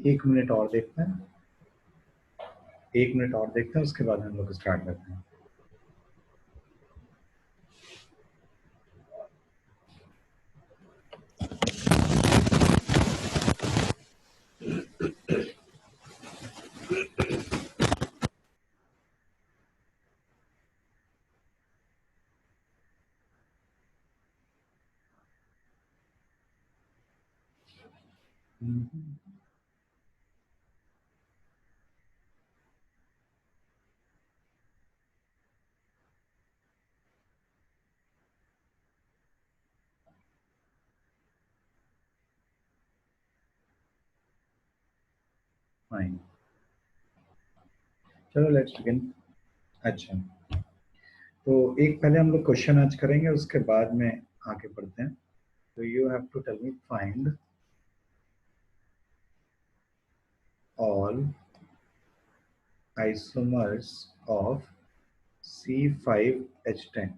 एक मिनट और देखते हैं, एक मिनट और देखते हैं, उसके बाद हम लोग स्टार्ट करते हैं। फाइन, चलो लेट्स बिगिन। अच्छा, तो एक पहले हम लोग क्वेश्चन आज करेंगे, उसके बाद में आगे बढ़ते हैं। तो you have to tell me find all isomers of C5H10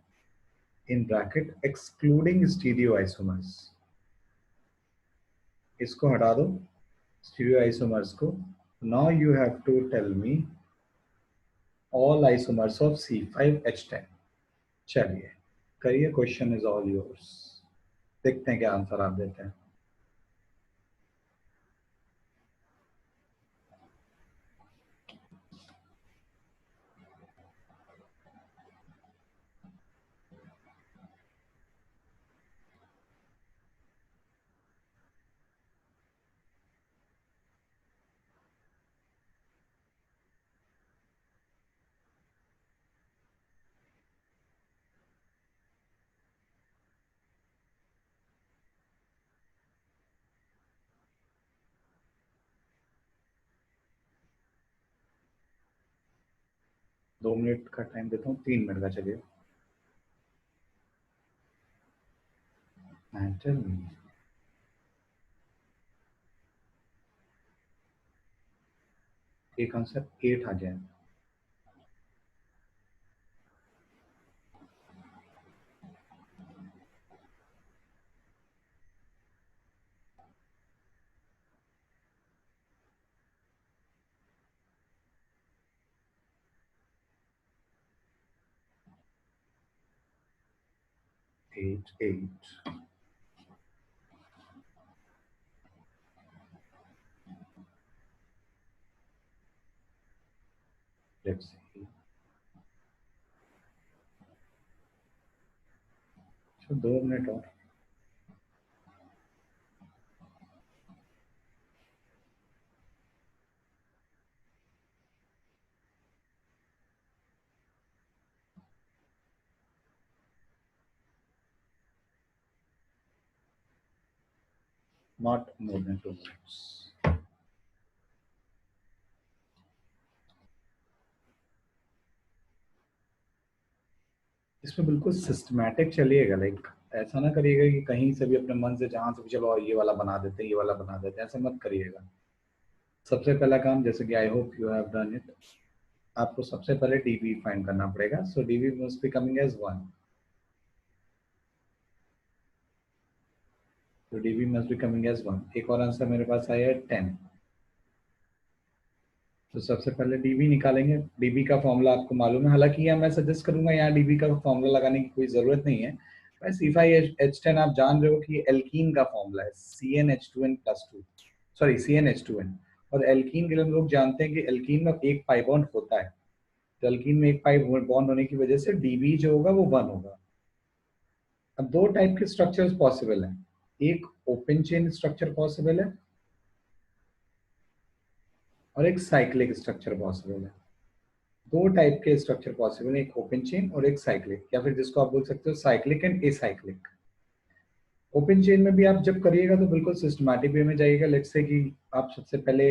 in bracket excluding stereoisomers। इसको हटा दो, stereoisomers को। Now you have to tell me all isomers of C5H10। चलिए करिए, क्वेश्चन इज ऑल योर्स। देखते हैं क्या आंसर आप देते हैं। दो मिनट का टाइम देता हूँ, 3 मिनट का। चलिए टेल मी एक आंसर 8 आ जाए। Eight eight let's see. तो 2 मिनट और। Not more than 2 minutes. इसमें बिल्कुल सिस्टमैटिक चलिएगा, लाइक ऐसा ना करिएगा कि कहीं से भी अपने मन से जहां से भी चलो ये वाला बना देते हैं, ये वाला बना देते हैं, ऐसा मत करिएगा। सबसे पहला काम, जैसे कि I hope you have done it, आपको सबसे पहले डीबी फाइंड करना पड़ेगा। So DB must be coming as 1। तो DB must be coming as 1। एक और आंसर मेरे पास आया है 10। तो सबसे पहले डीबी निकालेंगे। डीबी का फॉर्मूला आपको मालूम है, हालांकि यहाँ मैं सजेस्ट करूंगा यहाँ डीबी का फॉर्मूला लगाने की कोई जरूरत नहीं है। C5H10 आप जान रहे हो कि एल्कीन का फॉर्मूला है CnH2n+2, सॉरी CnH2n। और एल्कीन के लिए हम लोग जानते हैं कि एल्कीन में एक पाई बॉन्ड होता है। तो एल्कीन में एक पाई बॉन्ड होने की वजह से डीबी जो होगा वो 1 होगा। अब दो टाइप के स्ट्रक्चर्स पॉसिबल हैं। एक ओपन चेन स्ट्रक्चर पॉसिबल है और एक साइक्लिक स्ट्रक्चर पॉसिबल है। दो टाइप के स्ट्रक्चर पॉसिबल है, एक ओपन चेन और एक साइक्लिक, या फिर जिसको आप बोल सकते हो cyclic and acyclic. Open chain में भी आप जब करिएगा तो बिल्कुल सिस्टमैटिक वे में जाइएगा। लेट्स से कि आप सबसे पहले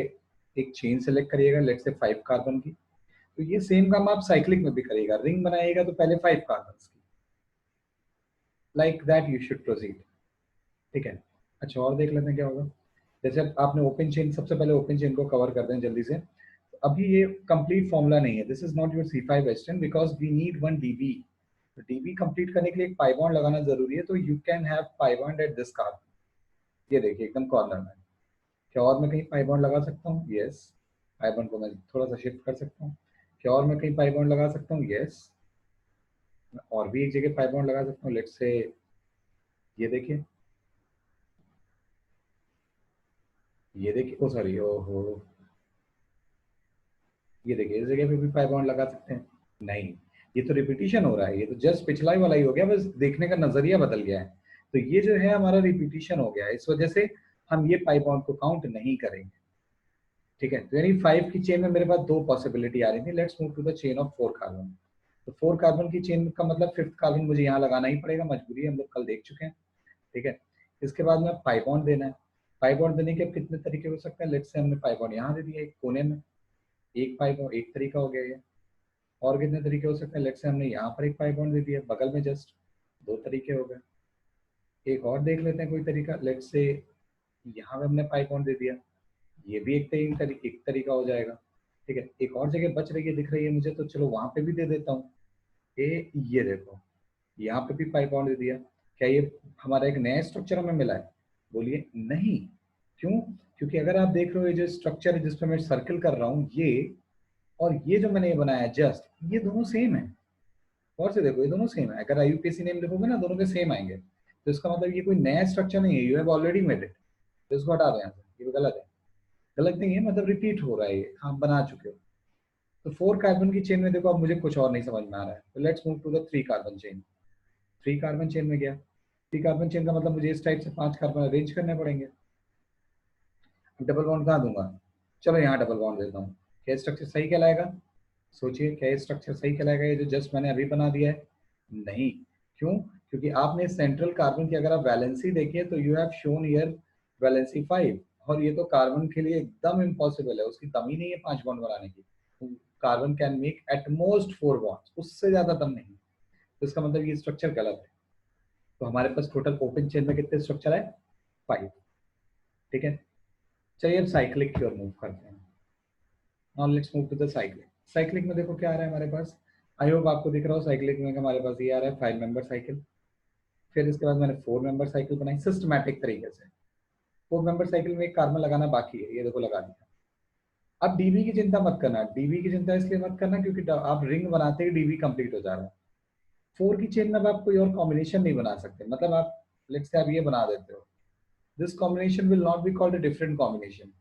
एक चेन सेलेक्ट करिएगा, लेट्स से 5 कार्बन की। तो ये सेम काम आप साइक्लिक में भी करिएगा, रिंग बनाइएगा तो पहले 5 कार्बन की। Like that you should proceed. ठीक है। अच्छा, और देख लेते हैं क्या होगा। जैसे आपने ओपन चेन, सबसे पहले ओपन चेन को कवर कर दें जल्दी से। अभी ये कंप्लीट फॉर्मूला नहीं है, this is not your C5H10 because we need 1 DB. तो डीबी कंप्लीट करने के लिए एक पाई बॉन्ड लगाना जरूरी है। तो you can have pi bond at this carbon. ये देखिए एकदम कॉर्नर में। क्या और मैं कहीं पाई बॉन्ड लगा सकता हूँ? यस। पाई बॉन्ड को मैं थोड़ा सा शिफ्ट कर सकता हूँ। क्या और मैं कहीं पाई बॉन्ड लगा सकता हूँ? यस। मैं और भी एक जगह पाई बॉन्ड लगा सकता हूँ। लेट्स से ये देखिए, ये देखिए, ओ सॉरी, ओहो, ये देखिए, इस जगह पे भी पाई बॉन्ड लगा सकते हैं। नहीं, ये तो रिपीटिशन हो रहा है, ये तो जस्ट पिछला ही वाला ही हो गया, बस देखने का नजरिया बदल गया है। तो ये जो है हमारा रिपीटिशन हो गया है, इस वजह से हम ये पाई बॉन्ड को काउंट नहीं करेंगे। ठीक है, तो यानी 5 की चेन में मेरे पास दो पॉसिबिलिटी आ रही थी। Let's move to the chain of 4 carbon. तो 4 कार्बन की चेन का मतलब 5th कार्बन मुझे यहाँ लगाना ही पड़ेगा, मजबूरी है, हम लोग कल देख चुके हैं। ठीक है, इसके बाद में पाई बॉन्ड देना है। पाई बॉन्ड देने के अब कितने तरीके हो सकते हैं? लेट्स से हमने पाई बॉन्ड यहाँ दे दिया एक कोने में, एक पाई बॉन्ड, एक तरीका हो गया ये। और कितने तरीके हो सकते हैं? लेट्स से हमने यहाँ पर एक पाई बॉन्ड दे दिया बगल में, जस्ट दो तरीके हो गए। एक और देख लेते हैं कोई तरीका। लेट्स से यहाँ पे हमने पाई बॉन्ड दे दिया, ये भी एक तरीका हो जाएगा। ठीक है, एक और जगह बच रही है, दिख रही है मुझे, तो चलो वहां पे भी दे देता हूँ। ये देखो, यहाँ पे भी पाई बॉन्ड दे दिया। क्या ये हमारा एक नया स्ट्रक्चर हमें मिला है? बोलिए नहीं। क्यों? क्योंकि अगर आप देख रहे हो ये जो स्ट्रक्चर है जिसपे मैं सर्कल कर रहा हूँ, ये और ये जो मैंने ये बनाया जस्ट, ये दोनों सेम है। और से देखो, ये दोनों सेम है। अगर आईयूपीएसी नेम लिखोगे ना, दोनों के सेम आएंगे। तो इसका मतलब ये कोई नया स्ट्रक्चर नहीं है, you have already made it. तो इसको हटा दो यहाँ से, ये गलत है। गलत नहीं है, मतलब रिपीट हो रहा है, ये आप बना चुके हो। तो 4 कार्बन की चेन में देखो, अब मुझे कुछ और नहीं समझ में आ रहा है। तो let's move to the 3 carbon chain. 3 carbon chain में गया। 3 कार्बन चेन का मतलब मुझे इस टाइप से 5 कार्बन अरेंज करने पड़ेंगे। डबल बॉन्ड कहाँ दूंगा? चलो यहाँ डबल बॉन्ड देता हूँ। क्या स्ट्रक्चर सही कहलाएगा? सोचिए, क्या स्ट्रक्चर सही कहलाएगा ये जो जस्ट मैंने अभी बना दिया है? नहीं। क्यों? क्योंकि आपने सेंट्रल कार्बन की अगर आप वैलेंसी देखिए तो you have shown here valency 5, और ये तो कार्बन के लिए एकदम इम्पॉसिबल है, उसकी दम ही नहीं है 5 बॉन्ड बनाने की। Carbon can make at most 4 bonds, उससे ज्यादा दम नहीं। तो इसका मतलब ये स्ट्रक्चर गलत है। तो हमारे पास टोटल ओपन चेन में कितने स्ट्रक्चर है? 5। ठीक है, चलिए अब साइक्लिक की ओर मूव करते हैं। Now let's move to the cyclic. Cyclic में देखो क्या आ रहा है हमारे पास। आई होप आपको दिख रहा हो। साइक्लिक में हमारे पास ये आ रहा है 5 मेंबर साइकिल। फिर इसके बाद मैंने 4 मेंबर साइकिल बनाई सिस्टमैटिक तरीके से। 4 मेंबर साइकिल में एक कार्बन लगाना बाकी है, ये देखो लगा दिया। अब डीबी की चिंता मत करना। डीबी की चिंता इसलिए मत करना क्योंकि आप रिंग बनाते ही डीबी कंप्लीट हो जा रहा है। 4 की चेन में अब आप कोई और कॉम्बिनेशन नहीं बना सकते। मतलब आप लेट्स से आप ये बना देते हो, this combination will not be called a different combination.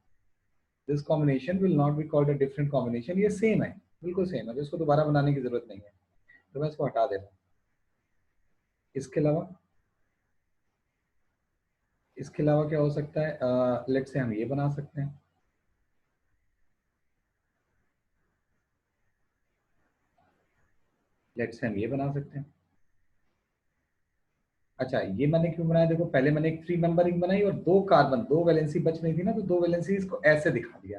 This combination will not be called a different combination. ये सेम है, बिल्कुल सेम है, तो इसको दोबारा बनाने की जरूरत नहीं है। तो मैं इसको हटा देता हूँ। इसके अलावा, इसके अलावा क्या हो सकता है? लेट्स से हम ये बना सकते हैं। लेट्स से हम ये बना सकते हैं। अच्छा, ये मैंने क्यों बनाया? देखो, पहले मैंने एक 3 मेंबर रिंग बनाई और दो कार्बन, दो वैलेंसी बच रही थी ना, तो दो वैलेंसी इसको ऐसे दिखा दिया।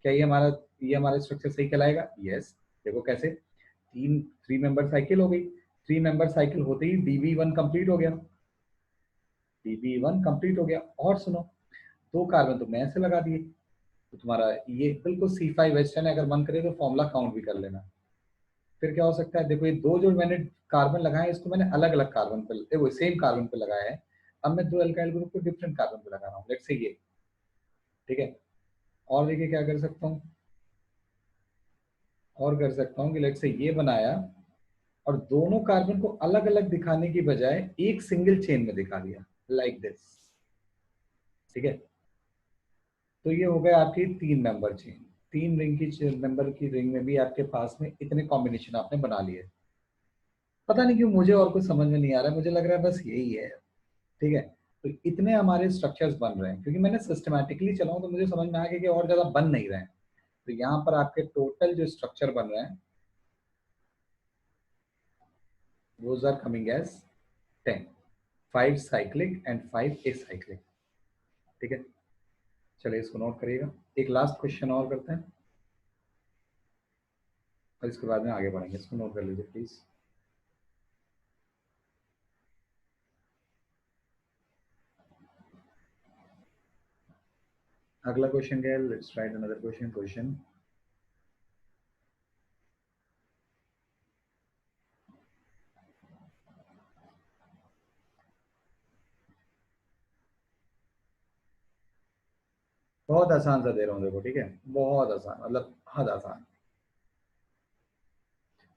क्या ये हमारा स्ट्रक्चर सही कहलाएगा? यस। देखो कैसे, 3 मेंबर साइकिल हो गई। 3 मेंबर साइकिल होते ही डीबी 1 कंप्लीट हो गया। डीबी 1 कंप्लीट हो गया। और सुनो, दो कार्बन तुमने ऐसे लगा दिए, तो तुम्हारा ये बिल्कुल C5H10 है। अगर मन करे तो फॉर्मूला काउंट भी कर लेना। फिर क्या हो सकता है? देखो, ये दो जो मैंने कार्बन लगाए, इसको मैंने अलग अलग कार्बन पे, वो सेम कार्बन पे लगाया है। अब मैं दो अल्काइल ग्रुप को डिफरेंट कार्बन पे लगा रहा हूँ। लेट्स से ये, ठीक है। और देखिए क्या कर सकता हूँ, और कर सकता हूँ कि लेट्स से ये बनाया और दोनों कार्बन को अलग अलग दिखाने की बजाय एक सिंगल चेन में दिखा दिया, लाइक दिस। ठीक है, तो ये हो गया आपकी 3 मेंबर चेन। 3 मेंबर की रिंग में भी आपके पास में इतने कॉम्बिनेशन आपने बना लिए। पता नहीं क्यों मुझे और कुछ समझ में नहीं आ रहा है, मुझे लग रहा है बस यही है। ठीक है, तो इतने हमारे स्ट्रक्चर्स बन रहे हैं क्योंकि मैंने सिस्टमैटिकली चला हूं, तो मुझे समझ में आ गया कि और ज्यादा बन नहीं रहे हैं। तो यहाँ पर आपके टोटल जो स्ट्रक्चर बन रहे हैं, those are coming as 10, 5 cyclic and 5 acyclic। ठीक है, चलिए इसको नोट करिएगा। एक लास्ट क्वेश्चन और करते हैं और इसके बाद में आगे बढ़ेंगे। इसको नोट कर लीजिए प्लीज। अगला क्वेश्चन क्या है? Let's write another question. Question, बहुत आसान सा दे रहा हूँ देखो, ठीक है, बहुत आसान, मतलब हद आसान।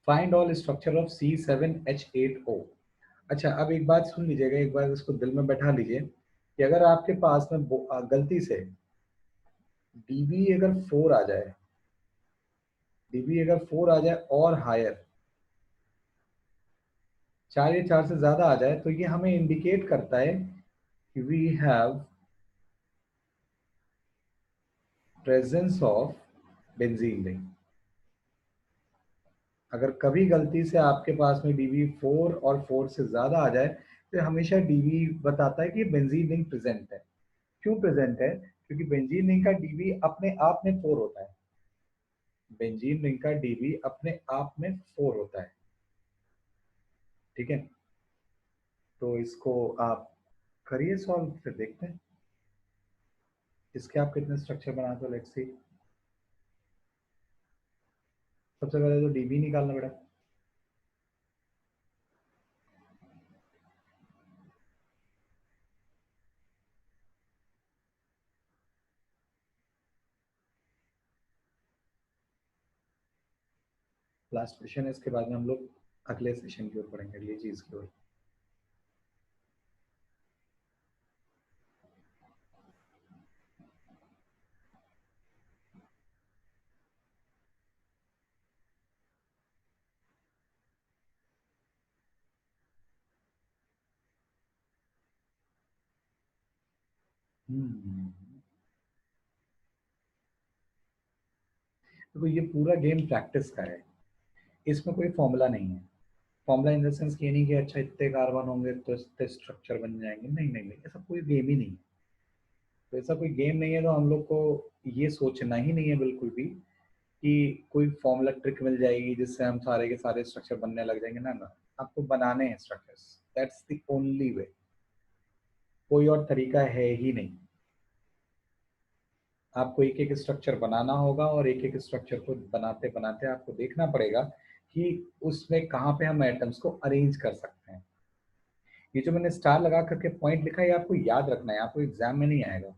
Find all structure of C7H8O। अच्छा, अब एक बात सुन लीजिएगा, एक बार इसको दिल में बैठा लीजिए कि अगर आपके पास में गलती से डीबी अगर 4 आ जाए, डीबी अगर 4 आ जाए और हायर, 4 या 4 से ज्यादा आ जाए, तो ये हमें इंडिकेट करता है कि we have presence of benzene ring. अगर कभी गलती से आपके पास में डीबी 4 और 4 से ज्यादा आ जाए, तो हमेशा डीबी बताता है कि बेंजीन रिंग प्रेजेंट है। क्यों प्रेजेंट है? क्योंकि बेंजीन रिंग का डीबी अपने आप में 4 होता है। बेंजीन रिंग का डीबी अपने आप में 4 होता है, ठीक है। तो इसको आप करिए सॉल्व, फिर देखते हैं इसके आप कितने स्ट्रक्चर बनाते हो। Let's see. सबसे पहले तो डीबी निकालना पड़ा। लास्ट क्वेश्चन है, इसके बाद में हम लोग अगले सेशन की ओर पढ़ेंगे, अगली चीज की ओर। देखो, ये पूरा गेम प्रैक्टिस का है, इसमें कोई फॉर्मूला नहीं है। फॉर्मूला इन द सेंस ये नहीं कि अच्छा इतने कार्बन होंगे तो इतने स्ट्रक्चर बन जाएंगे, नहीं नहीं नहीं, ऐसा कोई गेम ही नहीं है। तो ऐसा कोई गेम नहीं है, तो हम लोग को ये सोचना ही नहीं है बिल्कुल भी कि कोई फॉर्मूला ट्रिक मिल जाएगी जिससे हम सारे के सारे स्ट्रक्चर बनने लग जाएंगे, ना ना। आपको बनाने हैं structures, that's the only way. कोई और तरीका है ही नहीं। आपको एक एक स्ट्रक्चर बनाना होगा, और एक एक स्ट्रक्चर को बनाते बनाते आपको देखना पड़ेगा कि उसमें कहाँ पे हम एटम्स को अरेंज कर सकते हैं। ये जो मैंने स्टार लगा करके पॉइंट लिखा है, ये आपको याद रखना है, आपको एग्जाम में नहीं आएगा।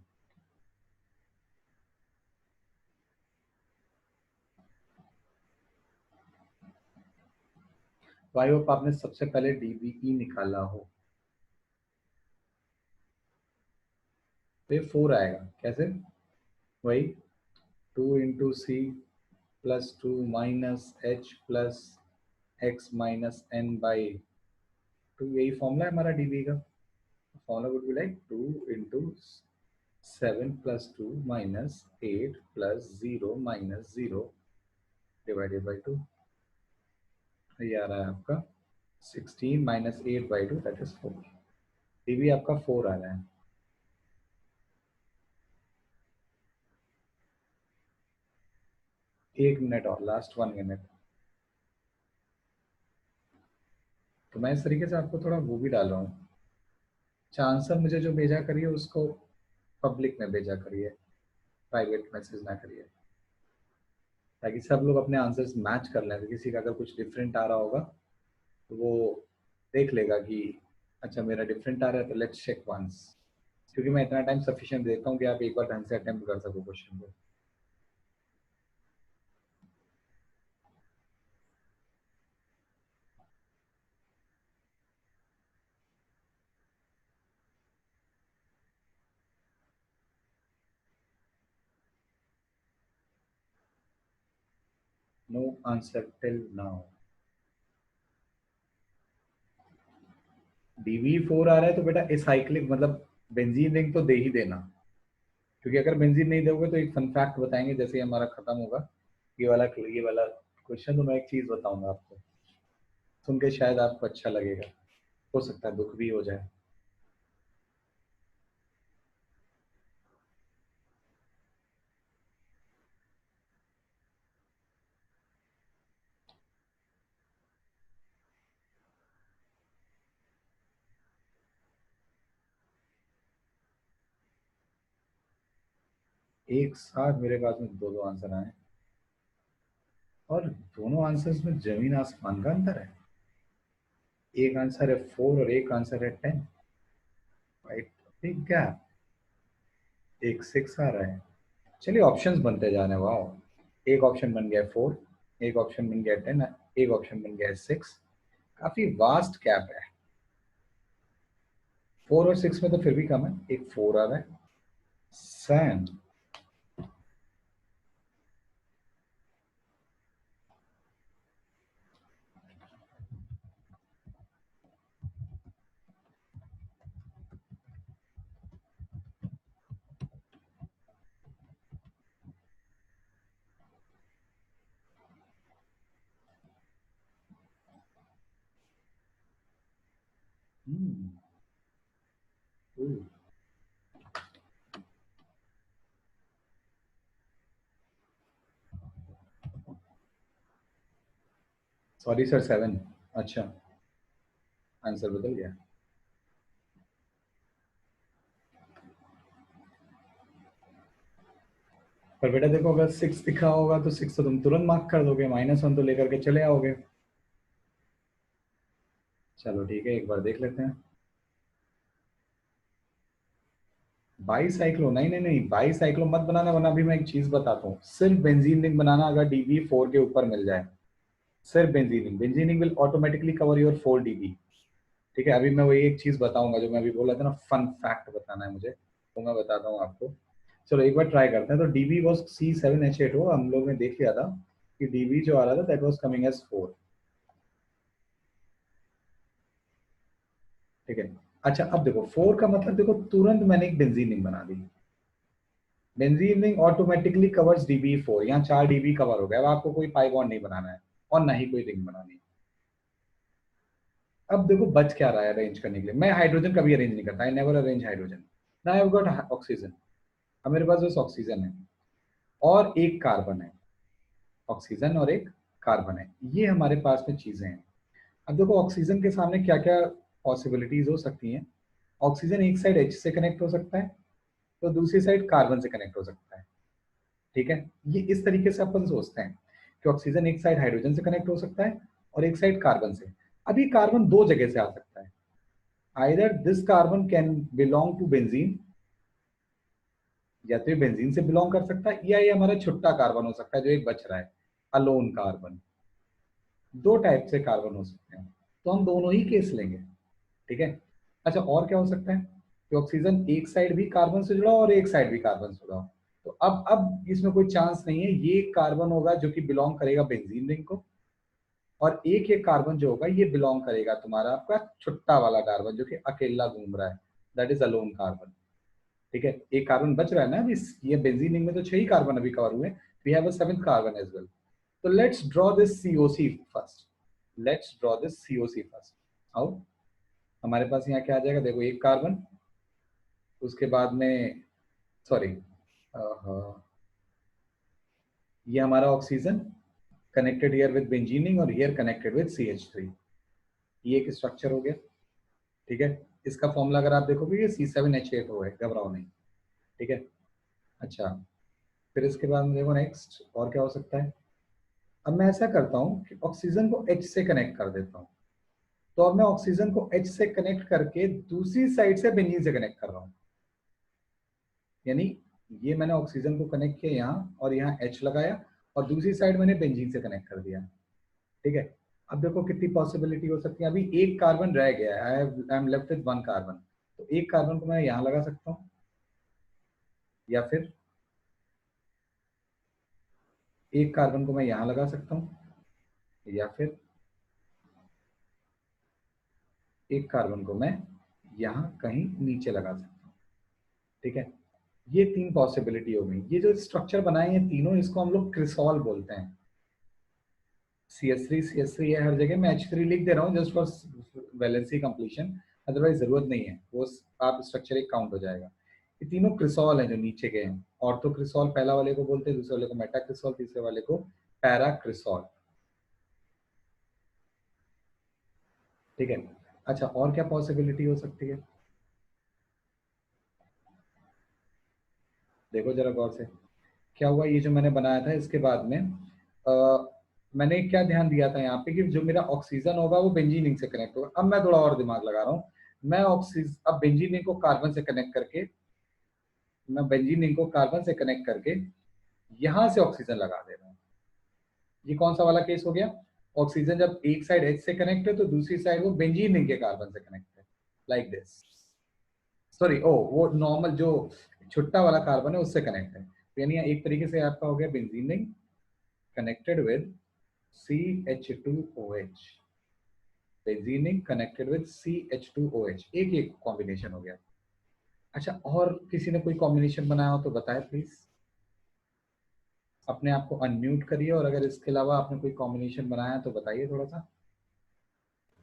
तो आई होप आपने सबसे पहले डीबीई निकाला हो। तो ये 4 आएगा कैसे? वही 2 × C + 2 - H + x - n/2, यही फॉर्मूला है हमारा डीबी का। Formula would be like 2 × 7 + 2 - 8 + 0 - 0 divided by 2। ये आ रहा है आपका 16 - 8/2, दैट इज 4। डीबी आपका 4 आ रहा है। एक मिनट और, लास्ट 1 मिनट। तो मैं इस तरीके से आपको थोड़ा वो भी डाल रहा हूँ। अच्छा, आंसर मुझे जो भेजा करिए उसको पब्लिक में भेजा करिए, प्राइवेट मैसेज ना करिए, ताकि सब लोग अपने आंसर्स मैच कर लें। तो किसी का अगर कुछ डिफरेंट आ रहा होगा तो वो देख लेगा कि अच्छा मेरा डिफरेंट आ रहा है, तो लेट्स चेक वंस। क्योंकि मैं इतना टाइम सफिशिएंट देता हूँ कि आप एक बार ढंग से अटेम्प्ट कर सको क्वेश्चन को। No answer till now. DV 4 आ रहा है तो बेटा एसाइक्लिक मतलब बेंजीन रिंग तो दे ही देना। क्योंकि अगर बेंजीन नहीं दोगे तो एक फन फैक्ट बताएंगे जैसे ही हमारा खत्म होगा ये वाला क्वेश्चन, तो मैं एक चीज बताऊंगा आपको, सुन के शायद आपको अच्छा लगेगा, हो सकता है दुख भी हो जाए। एक साथ मेरे पास में दो दो आंसर आए, और दोनों आंसर्स में जमीन आसमान का अंतर है। एक आंसर है 4 और एक आंसर है 10, राइट? Big gap. एक 6 आ रहा है, चलिए ऑप्शंस बनते जा रहे हैं। वाह, एक ऑप्शन बन गया 4, एक ऑप्शन बन गया 10, एक ऑप्शन बन गया 6। काफी वास्ट गैप है। 4 और 6 में तो फिर भी कम है। एक 4 आ रहा है, सैंड। Sorry sir, 7। अच्छा, आंसर बदल गया। पर बेटा देखो, अगर 6 दिखा होगा तो 6 तो तुम तुरंत मार्क कर दोगे, -1 तो लेकर के चले आओगे। चलो ठीक है, एक बार देख लेते हैं। बाईसाइक्लो, नहीं नहीं नहीं, बाईसाइक्लो मत बनाना, वरना अभी मैं एक चीज बताता हूँ। सिर्फ बेंजीन रिंग बनाना, अगर DB4 के ऊपर मिल जाए, सिर्फ benzene ring, benzene ring will automatically cover your 4 DB। ठीक है, अभी मैं वही एक चीज बताऊंगा जो मैं अभी बोला था ना, फन फैक्ट बताना है मुझे, तो मैं बताता हूँ आपको। चलो एक बार ट्राई करते हैं। तो DB वॉज C7H8 हो, हम लोग ने देख लिया था कि DB जो आ रहा था दैट वॉज कमिंग एज 4। ठीक है। अच्छा अब देखो 4 का मतलब, देखो तुरंत मैंने एक बेंजीन रिंग बना दी। Benzene ring automatically covers DB4, यहाँ 4 DB कवर हो गया। अब आपको कोई पाई बॉन्ड नहीं बनाना है और ना ही कोई रिंग बनानी है। अब देखो बच क्या रहा है अरेंज करने के लिए। मैं हाइड्रोजन कभी अरेंज नहीं करता, आई नेवर अरेंज हाइड्रोजन। ना आई हैव गॉट ऑक्सीजन। अब मेरे पास बस ऑक्सीजन है और एक कार्बन है। ऑक्सीजन और एक कार्बन है, ये हमारे पास में चीजें हैं। अब देखो ऑक्सीजन के सामने क्या क्या पॉसिबिलिटीज हो सकती हैं। ऑक्सीजन एक साइड H से कनेक्ट हो सकता है, तो दूसरी साइड कार्बन से कनेक्ट हो सकता है। ठीक है, ये इस तरीके से अपन सोचते हैं कि ऑक्सीजन एक साइड हाइड्रोजन से कनेक्ट हो सकता है और एक साइड कार्बन से। अभी कार्बन दो जगह से आ सकता है। Either this carbon can belong to benzene, या तो ये बेंजीन से बिलोंग कर सकता है, या ये हमारा छुट्टा कार्बन हो सकता है जो एक बच रहा है, अलोन कार्बन। दो टाइप से कार्बन हो सकते हैं, तो हम दोनों ही केस लेंगे। ठीक है। अच्छा और क्या हो सकता है कि ऑक्सीजन एक साइड भी कार्बन से जुड़ा हो और एक साइड भी कार्बन से जुड़ा हो। तो अब इसमें कोई चांस नहीं है, ये कार्बन होगा जो कि बिलोंग करेगा बेंजीन रिंग को, और एक एक कार्बन जो होगा ये बिलोंग करेगा तुम्हारा आपका छुट्टा वाला कार्बन जो कि अकेला घूम रहा है, दैट इज अलोन कार्बन। ठीक है, एक कार्बन बच रहा है ना अभी। ये बेंजीन रिंग में तो 6 ही कार्बन अभी कवर हुए, we have a 7th carbon as well. तो let's draw this COC first. Let's draw this COC first. आओ, हमारे पास यहाँ क्या आ जाएगा, देखो एक कार्बन, उसके बाद में, सॉरी, ये हमारा ऑक्सीजन कनेक्टेड हियर विद बेंजीनिंग और हियर कनेक्टेड विद CH3। ये एक स्ट्रक्चर हो गया। ठीक है, इसका फॉर्मूला अगर आप देखोगे ये C7H8 हो है, घबराओ नहीं। ठीक है। अच्छा, फिर इसके बाद में देखो नेक्स्ट और क्या हो सकता है। अब मैं ऐसा करता हूँ कि ऑक्सीजन को H से कनेक्ट कर देता हूँ। तो अब मैं ऑक्सीजन को H से कनेक्ट करके दूसरी साइड से बेंजीन से कनेक्ट कर रहा हूँ। यानी ये मैंने ऑक्सीजन को कनेक्ट किया यहाँ, और यहाँ H लगाया, और दूसरी साइड मैंने बेंजीन से कनेक्ट कर दिया। ठीक है। अब देखो कितनी पॉसिबिलिटी हो सकती है। अभी एक कार्बन रह गया है, I am left with 1 carbon. तो एक कार्बन को मैं यहाँ लगा सकता हूँ, या फिर एक कार्बन को मैं यहाँ लगा सकता हूँ, या फिर एक कार्बन को मैं यहाँ कहीं नीचे लगा सकता हूँ। ठीक है, ये 3 पॉसिबिलिटी हो गई। ये जो स्ट्रक्चर बनाए हैं तीनों, इसको हम लोग क्रिसॉल बोलते हैं। CH3 है हर जगह। मैं H3 लिख दे रहा हूँ just for valency completion, otherwise जरूरत नहीं है, वो आप स्ट्रक्चर एक काउंट हो जाएगा। ये तीनों क्रिसॉल हैं जो नीचे के हैं। ऑर्थो क्रिसॉल पहला वाले को बोलते हैं, दूसरे वाले को मेटा क्रिसॉल, तीसरे वाले को पैरा क्रिसॉल। ठीक है। अच्छा और क्या पॉसिबिलिटी हो सकती है, देखो जरा गौर से। क्या हुआ, ये जो मैंने बनाया था इसके बाद में मैंने क्या ध्यान दिया था यहाँ पे कि जो मेरा ऑक्सीजन होगा वो बेंजीन से कनेक्ट होगा। अब मैं थोड़ा और दिमाग लगा रहा हूँ। मैं ऑक्सीजन अब बेंजीन को कार्बन से कनेक्ट करके मैं बेंजीन रिंग को कार्बन से कनेक्ट करके यहां से ऑक्सीजन लगा दे रहा हूँ। ये कौन सा वाला केस हो गया? ऑक्सीजन जब एक साइड H से कनेक्ट है तो दूसरी साइड वो बेंजीन रिंग के कार्बन से कनेक्ट है, लाइक दिस। सॉरी, ओ वो नॉर्मल जो छुट्टा वाला कार्बन है उससे कनेक्ट है। तो यानी एक तरीके से आपका हो गया benzene ring connected with CH2OH, benzene ring connected with CH2OH, एक कॉम्बिनेशन हो गया। अच्छा, और किसी ने कोई कॉम्बिनेशन बनाया हो तो बताए प्लीज। अपने आप को अनम्यूट करिए और अगर इसके अलावा आपने कोई कॉम्बिनेशन बनाया तो बताइए, थोड़ा सा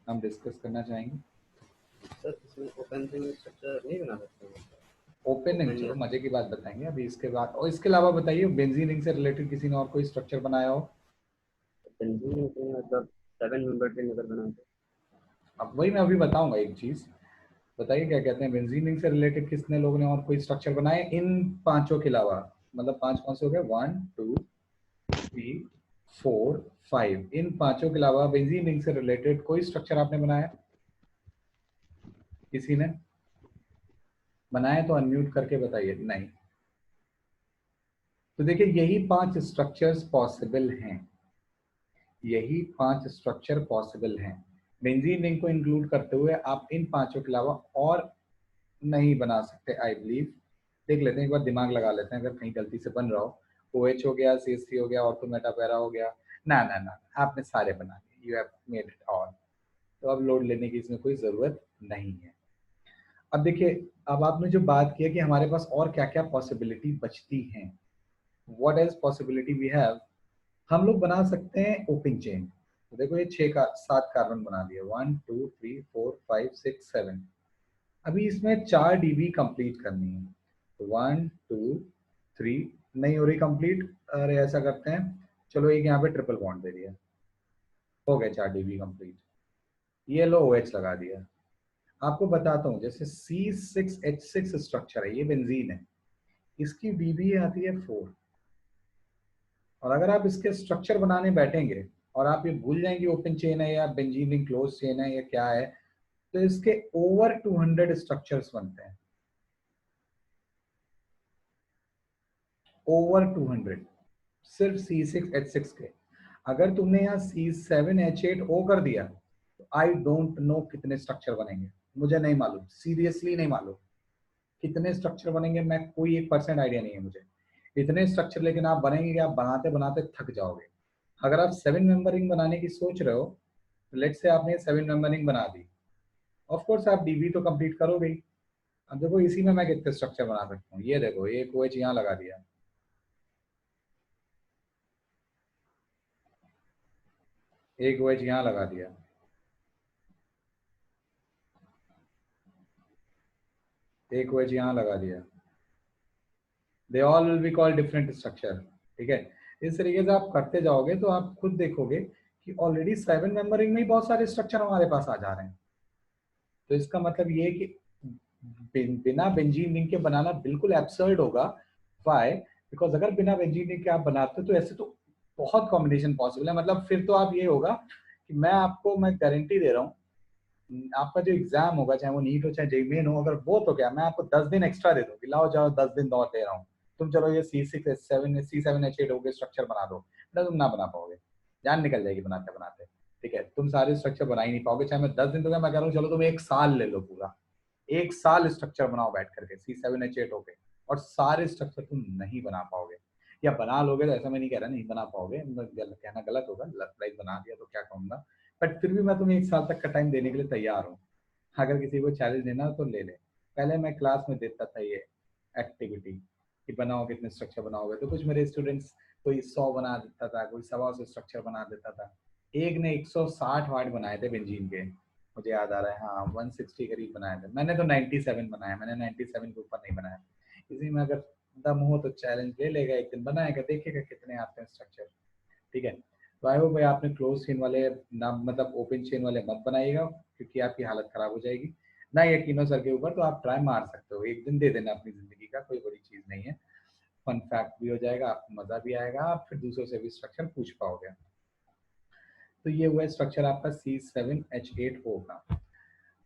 हम डिस्कस करना चाहेंगे। सर इसमें ओपन रिंग स्ट्रक्चर नहीं बना सकते हैं? ओपन रिंग चलो मजे की बात बताएंगे अभी, इसके बाद और इसके अलावा बताइए बेंजीन रिंग से रिलेटेड किसी ने और कोई स्ट्रक्चर बनाया हो। बेंजीन रिंग के मतलब 7 मेंबर रिंग अगर बनाए तो? अब वही मैं अभी बताऊंगा एक चीज, बताइए क्या कहते हैं। बेंजीन रिंग से रिलेटेड किसने लोगों ने और कोई स्ट्रक्चर बनाए इन पांचों के अलावा? मतलब पांच कौन से हो गए? 1 2 3 4 5, इन पांचों के अलावा बेंजीन रिंग से रिलेटेड कोई स्ट्रक्चर आपने बनाया? किसी ने बनाया तो अनम्यूट करके बताइए। नहीं। तो देखिए यही 5 स्ट्रक्चर्स पॉसिबल हैं, यही 5 स्ट्रक्चर पॉसिबल हैं। बेंजीन रिंग को इंक्लूड करते हुए आप इन पांचों के अलावा और नहीं बना सकते आई बिलीव। देख लेते हैं एक बार, दिमाग लगा लेते हैं अगर कहीं गलती से बन रहा हो। OH हो गया, CH3 हो गया, ऑर्थो मेटापेरा हो गया। ना ना ना, आपने सारे बना लिए, you have made it all. तो अब लोड लेने की इसमें कोई जरूरत नहीं है। अब देखिए, अब आपने जो बात की है कि हमारे पास और क्या क्या पॉसिबिलिटी बचती हैं, what is possibility we have. हम लोग बना सकते हैं ओपन चेन। तो देखो ये 7 कार्बन बना दिए, 1 2 3 4 5 6 7। अभी इसमें 4 डीबी कंप्लीट करनी है। तो 1 2 3 नहीं हो रही कंप्लीट। अरे ऐसा करते हैं, चलो एक यहाँ पे ट्रिपल बॉन्ड दे दिया, हो गए 4 डीबी कंप्लीट। ये लो OH लगा दिया। आपको बताता हूँ, जैसे C6H6 स्ट्रक्चर है, ये बेंजीन है, इसकी डीबी आती है 4। और अगर आप इसके स्ट्रक्चर बनाने बैठेंगे और आप ये भूल जाएंगे ओपन चेन है या बेंजीन रिंग क्लोज चेन है या क्या है, तो इसके ओवर 200 स्ट्रक्चर्स बनते हैं, ओवर 200, सिर्फ C6H6 के। अगर तुमने यहाँ C7H8O कर दिया तो आई डोंट नो कितने स्ट्रक्चर बनेंगे, मुझे नहीं मालूम, सीरियसली नहीं मालूम कितने स्ट्रक्चर बनेंगे। मैं कोई 1% आइडिया नहीं है मुझे इतने स्ट्रक्चर, लेकिन आप बनेंगे कि आप बनाते बनाते थक जाओगे। अगर आप 7 मेंबरिंग बनाने की सोच रहे हो, लेट्स से आपने 7 मेंबरिंग बना दी, ऑफ कोर्स आप डीबी तो कंप्लीट करोगे ही। अब देखो इसी में मैं कितने स्ट्रक्चर बना सकता हूँ, ये देखो एक OH यहाँ लगा दिया, एक OH यहाँ लगा दिया, एक OH यहाँ लगा दिया। They all will be called different structure. ठीक है, इस तरीके से आप करते जाओगे तो आप खुद देखोगे कि ऑलरेडी 7 मेंबरिंग में ही बहुत सारे स्ट्रक्चर हमारे पास आ जा रहे हैं। तो इसका मतलब ये है कि बिना बेंजीन रिंग के बनाना बिल्कुल एब्सर्ड होगा। व्हाई? बिकॉज अगर बिना बेंजीन रिंग के आप बनाते हो तो ऐसे तो बहुत कॉम्बिनेशन पॉसिबल है। मतलब फिर तो आप ये होगा कि मैं गारंटी दे रहा हूँ, आपका जो एग्जाम होगा, चाहे वो नीट हो चाहे जेईई मेन हो, अगर वो तो क्या, मैं आपको 10 दिन एक्स्ट्रा दे दूँ कि लाओ जाओ 10 दिन और दे रहा हूँ, तुम चलो ये C7H8 हो गए स्ट्रक्चर बना दो, बेटा तुम ना बना पाओगे, जान निकल जाएगी बनाते बनाते। ठीक है, तुम सारे स्ट्रक्चर बना ही नहीं पाओगे, चाहे मैं 10 दिन दूंगा, मैं कह रहा हूँ चलो तुम 1 साल ले लो पूरा, 1 साल स्ट्रक्चर बनाओ बैठ करके C7H8 हो गए, और सारे स्ट्रक्चर तुम नहीं बना पाओगे। या बना लोगे तो ऐसा मैं नहीं कह रहा नहीं बना पाओगे, कहना गलत होगा, लाइक बना दिया तो क्या कहूंगा, बट फिर भी मैं तुम्हें 1 साल तक का टाइम देने के लिए तैयार हूँ। अगर किसी को चैलेंज लेना हो तो ले ले। पहले मैं क्लास में देता था ये एक्टिविटी कि बनाओ कितने स्ट्रक्चर बनाओगे, तो कुछ मेरे स्टूडेंट्स कोई 100 बना देता था, कोई 125 स्ट्रक्चर बना देता था। एक ने 160 वाट बनाए थे बेंजीन के, मुझे याद आ रहा है, हाँ 160 करीब बनाए थे। मैंने तो 97 बनाया, मैंने 97 के ऊपर नहीं बनाया। इसी में अगर दम हो तो चैलेंज ले लेगा, एक दिन बनाएगा, देखेगा कितने आते हैं स्ट्रक्चर। ठीक है, तो आई होप भाई आपने क्लोज चेन वाले ना, मतलब ओपन चेन वाले मत बनाइएगा, क्योंकि आपकी हालत खराब हो जाएगी। ना यकीन हो सर के ऊपर तो आप ट्राई मार सकते हो, एक दिन दे देना अपनी जिंदगी का, कोई बड़ी चीज नहीं है। फन फैक्ट भी हो जाएगा, आपको मजा भी आएगा, आप फिर दूसरों से भी स्ट्रक्चर पूछ पाओगे। तो ये हुआ स्ट्रक्चर आपका C7H8 होगा।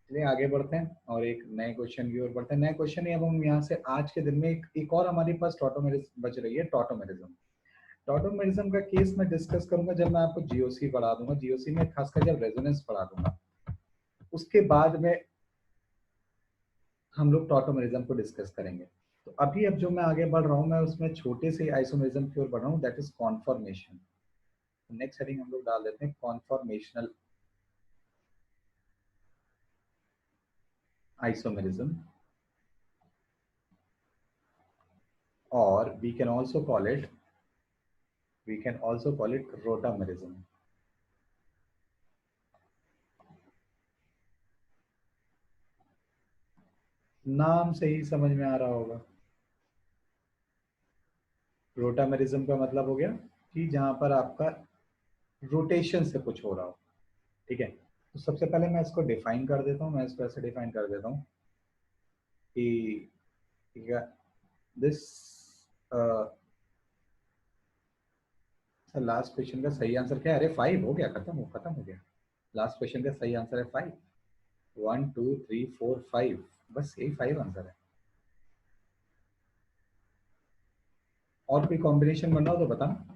चलिए आगे बढ़ते हैं और एक नए क्वेश्चन की ओर बढ़ते हैं। नए क्वेश्चन ही अब हम यहाँ से आज के दिन में एक और हमारे पास टॉटोमेरिज्म बच रही है, टॉटोमेरिज्म। टॉटोमेरिज्म का केस मैं डिस्कस करूंगा जब मैं आपको जीओसी पढ़ा दूंगा, जीओसी में खासकर जब रेजोनेंस पढ़ा दूंगा, उसके बाद में हम लोग टॉटोमेरिज्म को डिस्कस करेंगे। तो अभी अब जो मैं आगे बढ़ रहा हूँ मैं उसमें छोटे से आइसोमेरिज्म की ओर बढ़ रहा हूँ, that is conformation. Next heading हम लोग डाल देते हैं conformational isomerism, or we can also call it rotamerism. नाम से ही समझ में आ रहा होगा, रोटामेरिज्म का मतलब हो गया कि जहां पर आपका रोटेशन से कुछ हो रहा हो। ठीक है, तो सबसे पहले मैं इसको डिफाइन कर देता हूँ। मैं इसको ऐसे डिफाइन कर देता हूँ कि दिस लास्ट क्वेश्चन का सही आंसर क्या है? अरे 5 हो गया, खत्म हो गया। लास्ट क्वेश्चन का सही आंसर है 5। 1 2 3 4 5, बस यही 5 आंसर है। और कोई कॉम्बिनेशन बनना हो तो बताना।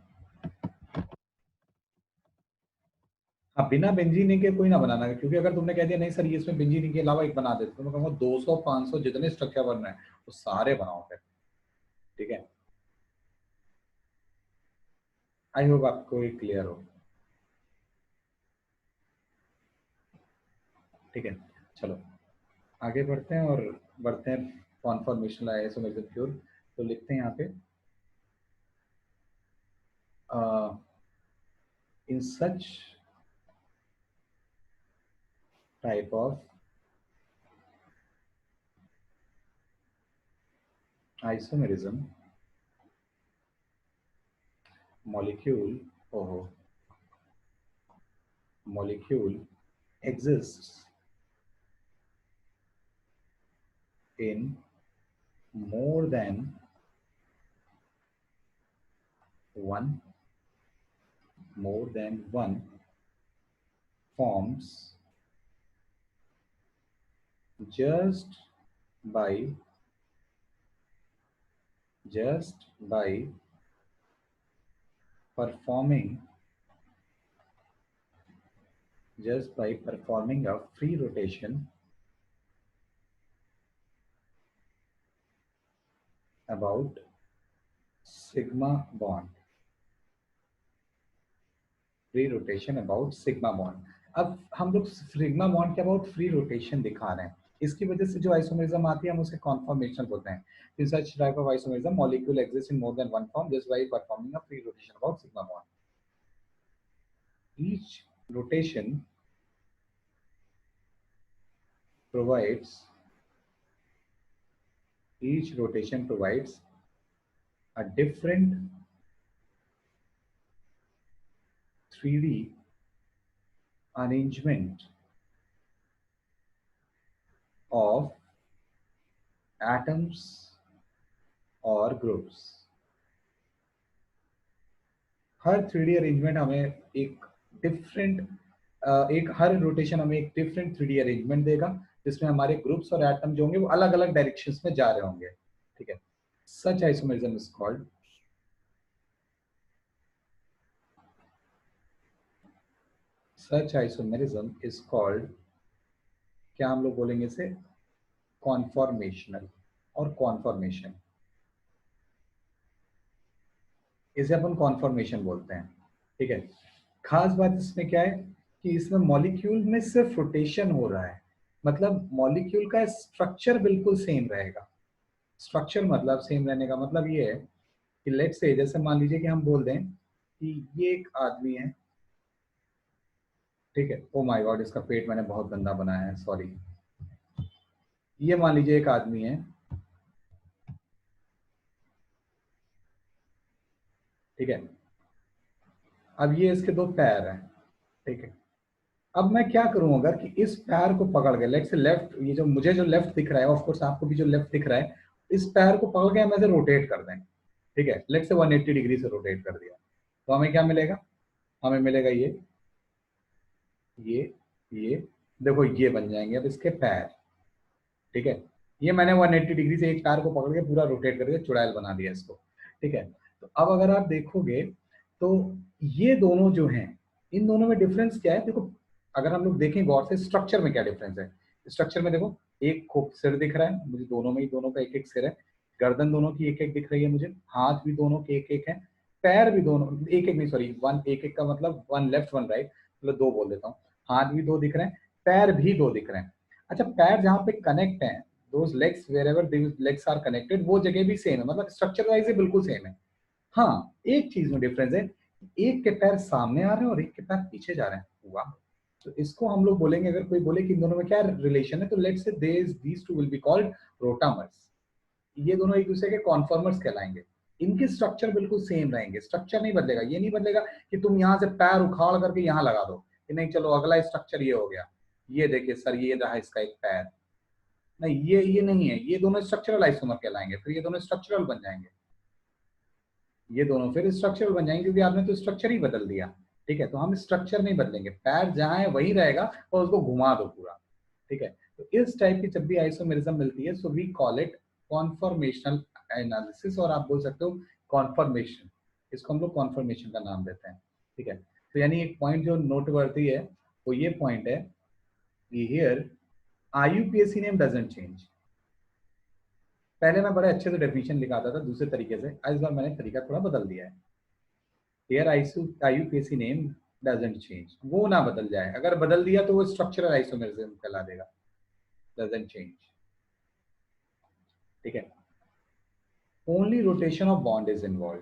हाँ, बिना बेंजीन के कोई ना बनाना, क्योंकि अगर तुमने कह दिया नहीं सर ये इसमें बेंजीन के अलावा एक बना देते तो मैं कहूँगा 200 500 जितने स्ट्रक्चर बन रहे हैं वो सारे बनाओ फिर। ठीक है, आई होप आपको ये क्लियर हो। ठीक है, चलो आगे बढ़ते हैं और बढ़ते हैं कॉन्फॉर्मेशनल आइसोमेरिज्म की ओर। तो लिखते हैं यहाँ पे in such type of isomerism, molecule exists in more than one forms just by performing a free rotation about sigma bond। Free rotation about sigma bond. अब हम लोग सिग्मा बॉन्ड के अबाउट फ्री रोटेशन दिखा रहे हैं, इसकी वजह से जो आइसोमेरिज्म आती है हम उसे कॉन्फॉर्मेशन बोलते हैं। In such type of isomerism molecule exist in more than one form just by performing a free rotation about sigma bond. Each rotation provides a different 3D arrangement of atoms or groups। हर 3D arrangement हमें एक different हर rotation हमें एक different 3D arrangement देगा जिसमें हमारे groups और atom जो होंगे वो अलग अलग डायरेक्शंस में जा रहे होंगे। ठीक है, सच आइसोमेरिज्म इज कॉल्ड क्या हम लोग बोलेंगे इसे? कॉन्फॉर्मेशनल और कॉन्फॉर्मेशन, इसे अपन कॉन्फॉर्मेशन बोलते हैं। ठीक है, खास बात इसमें क्या है कि इसमें मॉलिक्यूल में सिर्फ रोटेशन हो रहा है, मतलब मॉलिक्यूल का स्ट्रक्चर बिल्कुल सेम रहेगा। स्ट्रक्चर मतलब सेम रहने का मतलब ये है कि लेट्स से जैसे मान लीजिए कि हम बोल दें कि ये एक आदमी है। ठीक है, ओ माय गॉड इसका पेट मैंने बहुत गंदा बनाया है, सॉरी। ये मान लीजिए एक आदमी है। ठीक है, अब ये इसके दो पैर हैं। ठीक है, अब मैं क्या करूं अगर कि इस पैर को पकड़ के लेट्स से लेफ्ट, ये जो मुझे जो लेफ्ट दिख रहा है, ऑफ कोर्स आपको भी जो लेफ्ट दिख रहा है, इस पैर को पकड़ के हम ऐसे रोटेट कर दें। ठीक है, लेट्स से 180 डिग्री से रोटेट कर दिया तो हमें क्या मिलेगा? हमें मिलेगा ये ये देखो ये बन जाएंगे अब इसके पैर, ठीक है। ये मैंने 180 डिग्री से एक पैर को पकड़ के पूरा रोटेट करके चुड़ैल बना दिया इसको, ठीक है। तो अब अगर आप देखोगे तो ये दोनों जो हैं, इन दोनों में डिफरेंस क्या है, देखो अगर हम लोग देखें गौर से स्ट्रक्चर में क्या डिफरेंस है। स्ट्रक्चर में देखो एक खोप सिर दिख रहा है मुझे, दोनों में ही दोनों का एक एक सिर है, गर्दन दोनों की एक एक दिख रही है मुझे, हाथ भी दोनों के एक एक है, पैर भी दोनों एक एक नहीं, सॉरी वन एक एक का मतलब वन लेफ्ट वन राइट, मतलब दो बोल देता हूँ। हाथ भी दो दिख रहे हैं, पैर भी दो दिख रहे हैं। अच्छा पैर जहाँ पे कनेक्ट हैं, those legs wherever these legs are connected, वो जगह भी सेम है, मतलब स्ट्रक्चर वाइज ही बिल्कुल सेम है। हाँ एक चीज में डिफरेंस है, एक के पैर सामने आ रहे हैं और एक के पैर पीछे जा रहे हैं। वाह, तो इसको हम लोग बोलेंगे, अगर कोई बोले कि इन दोनों में क्या रिलेशन है, तो let's say these two will be called rotamers। ये दोनों एक दूसरे के कॉन्फॉर्मर्स कहलाएंगे। इनके स्ट्रक्चर बिल्कुल सेम रहेंगे, स्ट्रक्चर नहीं बदलेगा। ये नहीं बदलेगा कि तुम यहाँ से पैर उखाड़ करके यहाँ लगा दो कि नहीं चलो अगला स्ट्रक्चर ये हो गया, ये देखिए सर ये रहा इसका एक पैर, नहीं ये नहीं है। ये दोनों स्ट्रक्चरल आइसोमर कहलाएंगे, फिर ये दोनों स्ट्रक्चरल बन जाएंगे, ये दोनों फिर स्ट्रक्चरल बन जाएंगे, क्योंकि आपने तो स्ट्रक्चर ही बदल दिया, ठीक है। तो हम स्ट्रक्चर नहीं बदलेंगे, पैर जहां है वही रहेगा और उसको घुमा दो पूरा, ठीक है। तो इस टाइप की जब भी आइसोमेरिज्म मिलती है, so we call it conformational analysis, और आप बोल सकते हो कॉन्फॉर्मेशन, इसको हम लोग कॉन्फॉर्मेशन का नाम देते हैं, ठीक है। तो यानी एक पॉइंट जो नोटवर्दी है वो ये पॉइंट है कि here IUPAC name doesn't change. पहले मैं बड़े अच्छे से डेफिनेशन लिखाता था दूसरे तरीके से, इस बार मैंने तरीका थोड़ा बदल दिया है। Here IUPAC name doesn't change, वो ना बदल जाए, अगर बदल दिया तो वो स्ट्रक्चरल आइसोमेरिज्म कहला देगा, डजंट चेंज, ठीक है। Only rotation of bond is involve,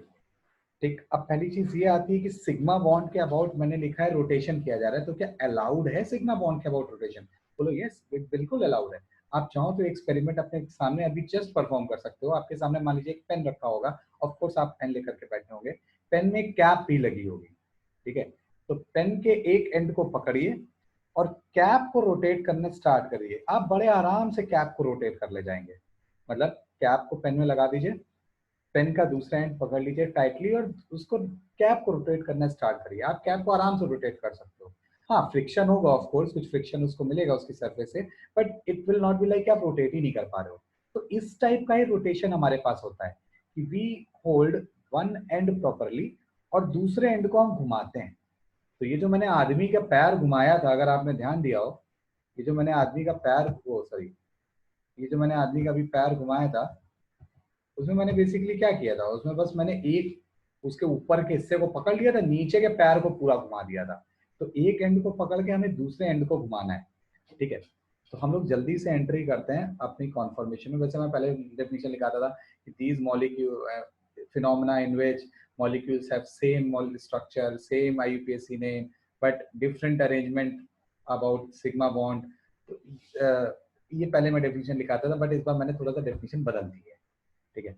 ठीक। अब पहली चीज ये आती है कि सिग्मा बॉन्ड के अबाउट मैंने लिखा है रोटेशन किया जा रहा है, तो क्या अलाउड है सिग्मा बॉन्ड के अबाउट रोटेशन? बोलो यस, बिल्कुल अलाउड है। आप चाहो तो एक्सपेरिमेंट अपने सामने अभी जस्ट परफॉर्म कर सकते हो। आपके सामने मान लीजिए एक पेन रखा होगा, ऑफ कोर्स आप पेन लेकर के बैठे होंगे, पेन में कैप भी लगी होगी, ठीक है। तो पेन के एक एंड को पकड़िए और कैप को रोटेट करना स्टार्ट करिए, आप बड़े आराम से कैप को रोटेट कर ले जाएंगे। मतलब कैप को पेन में लगा दीजिए, पेन का दूसरा एंड पकड़ लीजिए टाइटली और उसको कैप को रोटेट करना स्टार्ट करिए। आप कैप को आराम से रोटेट कर सकते हो। हाँ फ्रिक्शन होगा, ऑफ कोर्स कुछ फ्रिक्शन उसको मिलेगा उसकी सरफेस से, but it will not be like आप रोटेट ही नहीं कर पा रहे हो। तो इस टाइप का ही रोटेशन हमारे पास होता है कि we hold one end properly और दूसरे एंड को हम घुमाते हैं। तो ये जो मैंने आदमी का पैर घुमाया था, अगर आपने ध्यान दिया हो, ये जो मैंने आदमी का पैर, वो सॉरी, ये जो मैंने आदमी का भी पैर घुमाया था, उसमें मैंने बेसिकली क्या किया था, उसमें बस मैंने एक उसके ऊपर के हिस्से को पकड़ लिया था, नीचे के पैर को पूरा घुमा दिया था। तो एक एंड को पकड़ के हमें दूसरे एंड को घुमाना है, ठीक है। तो हम लोग जल्दी से एंट्री करते हैं अपनी कॉन्फॉर्मेशन में। वैसे मैं पहले डेफिनेशन लिखाता था कि these molecule phenomena in which molecules have same structure, same IUPAC name, but different arrangement about sigma bond। तो ये पहले मैं डेफिनेशन लिखाता था, बट इस बार मैंने थोड़ा सा डेफिनेशन बदल दी है, ठीक है।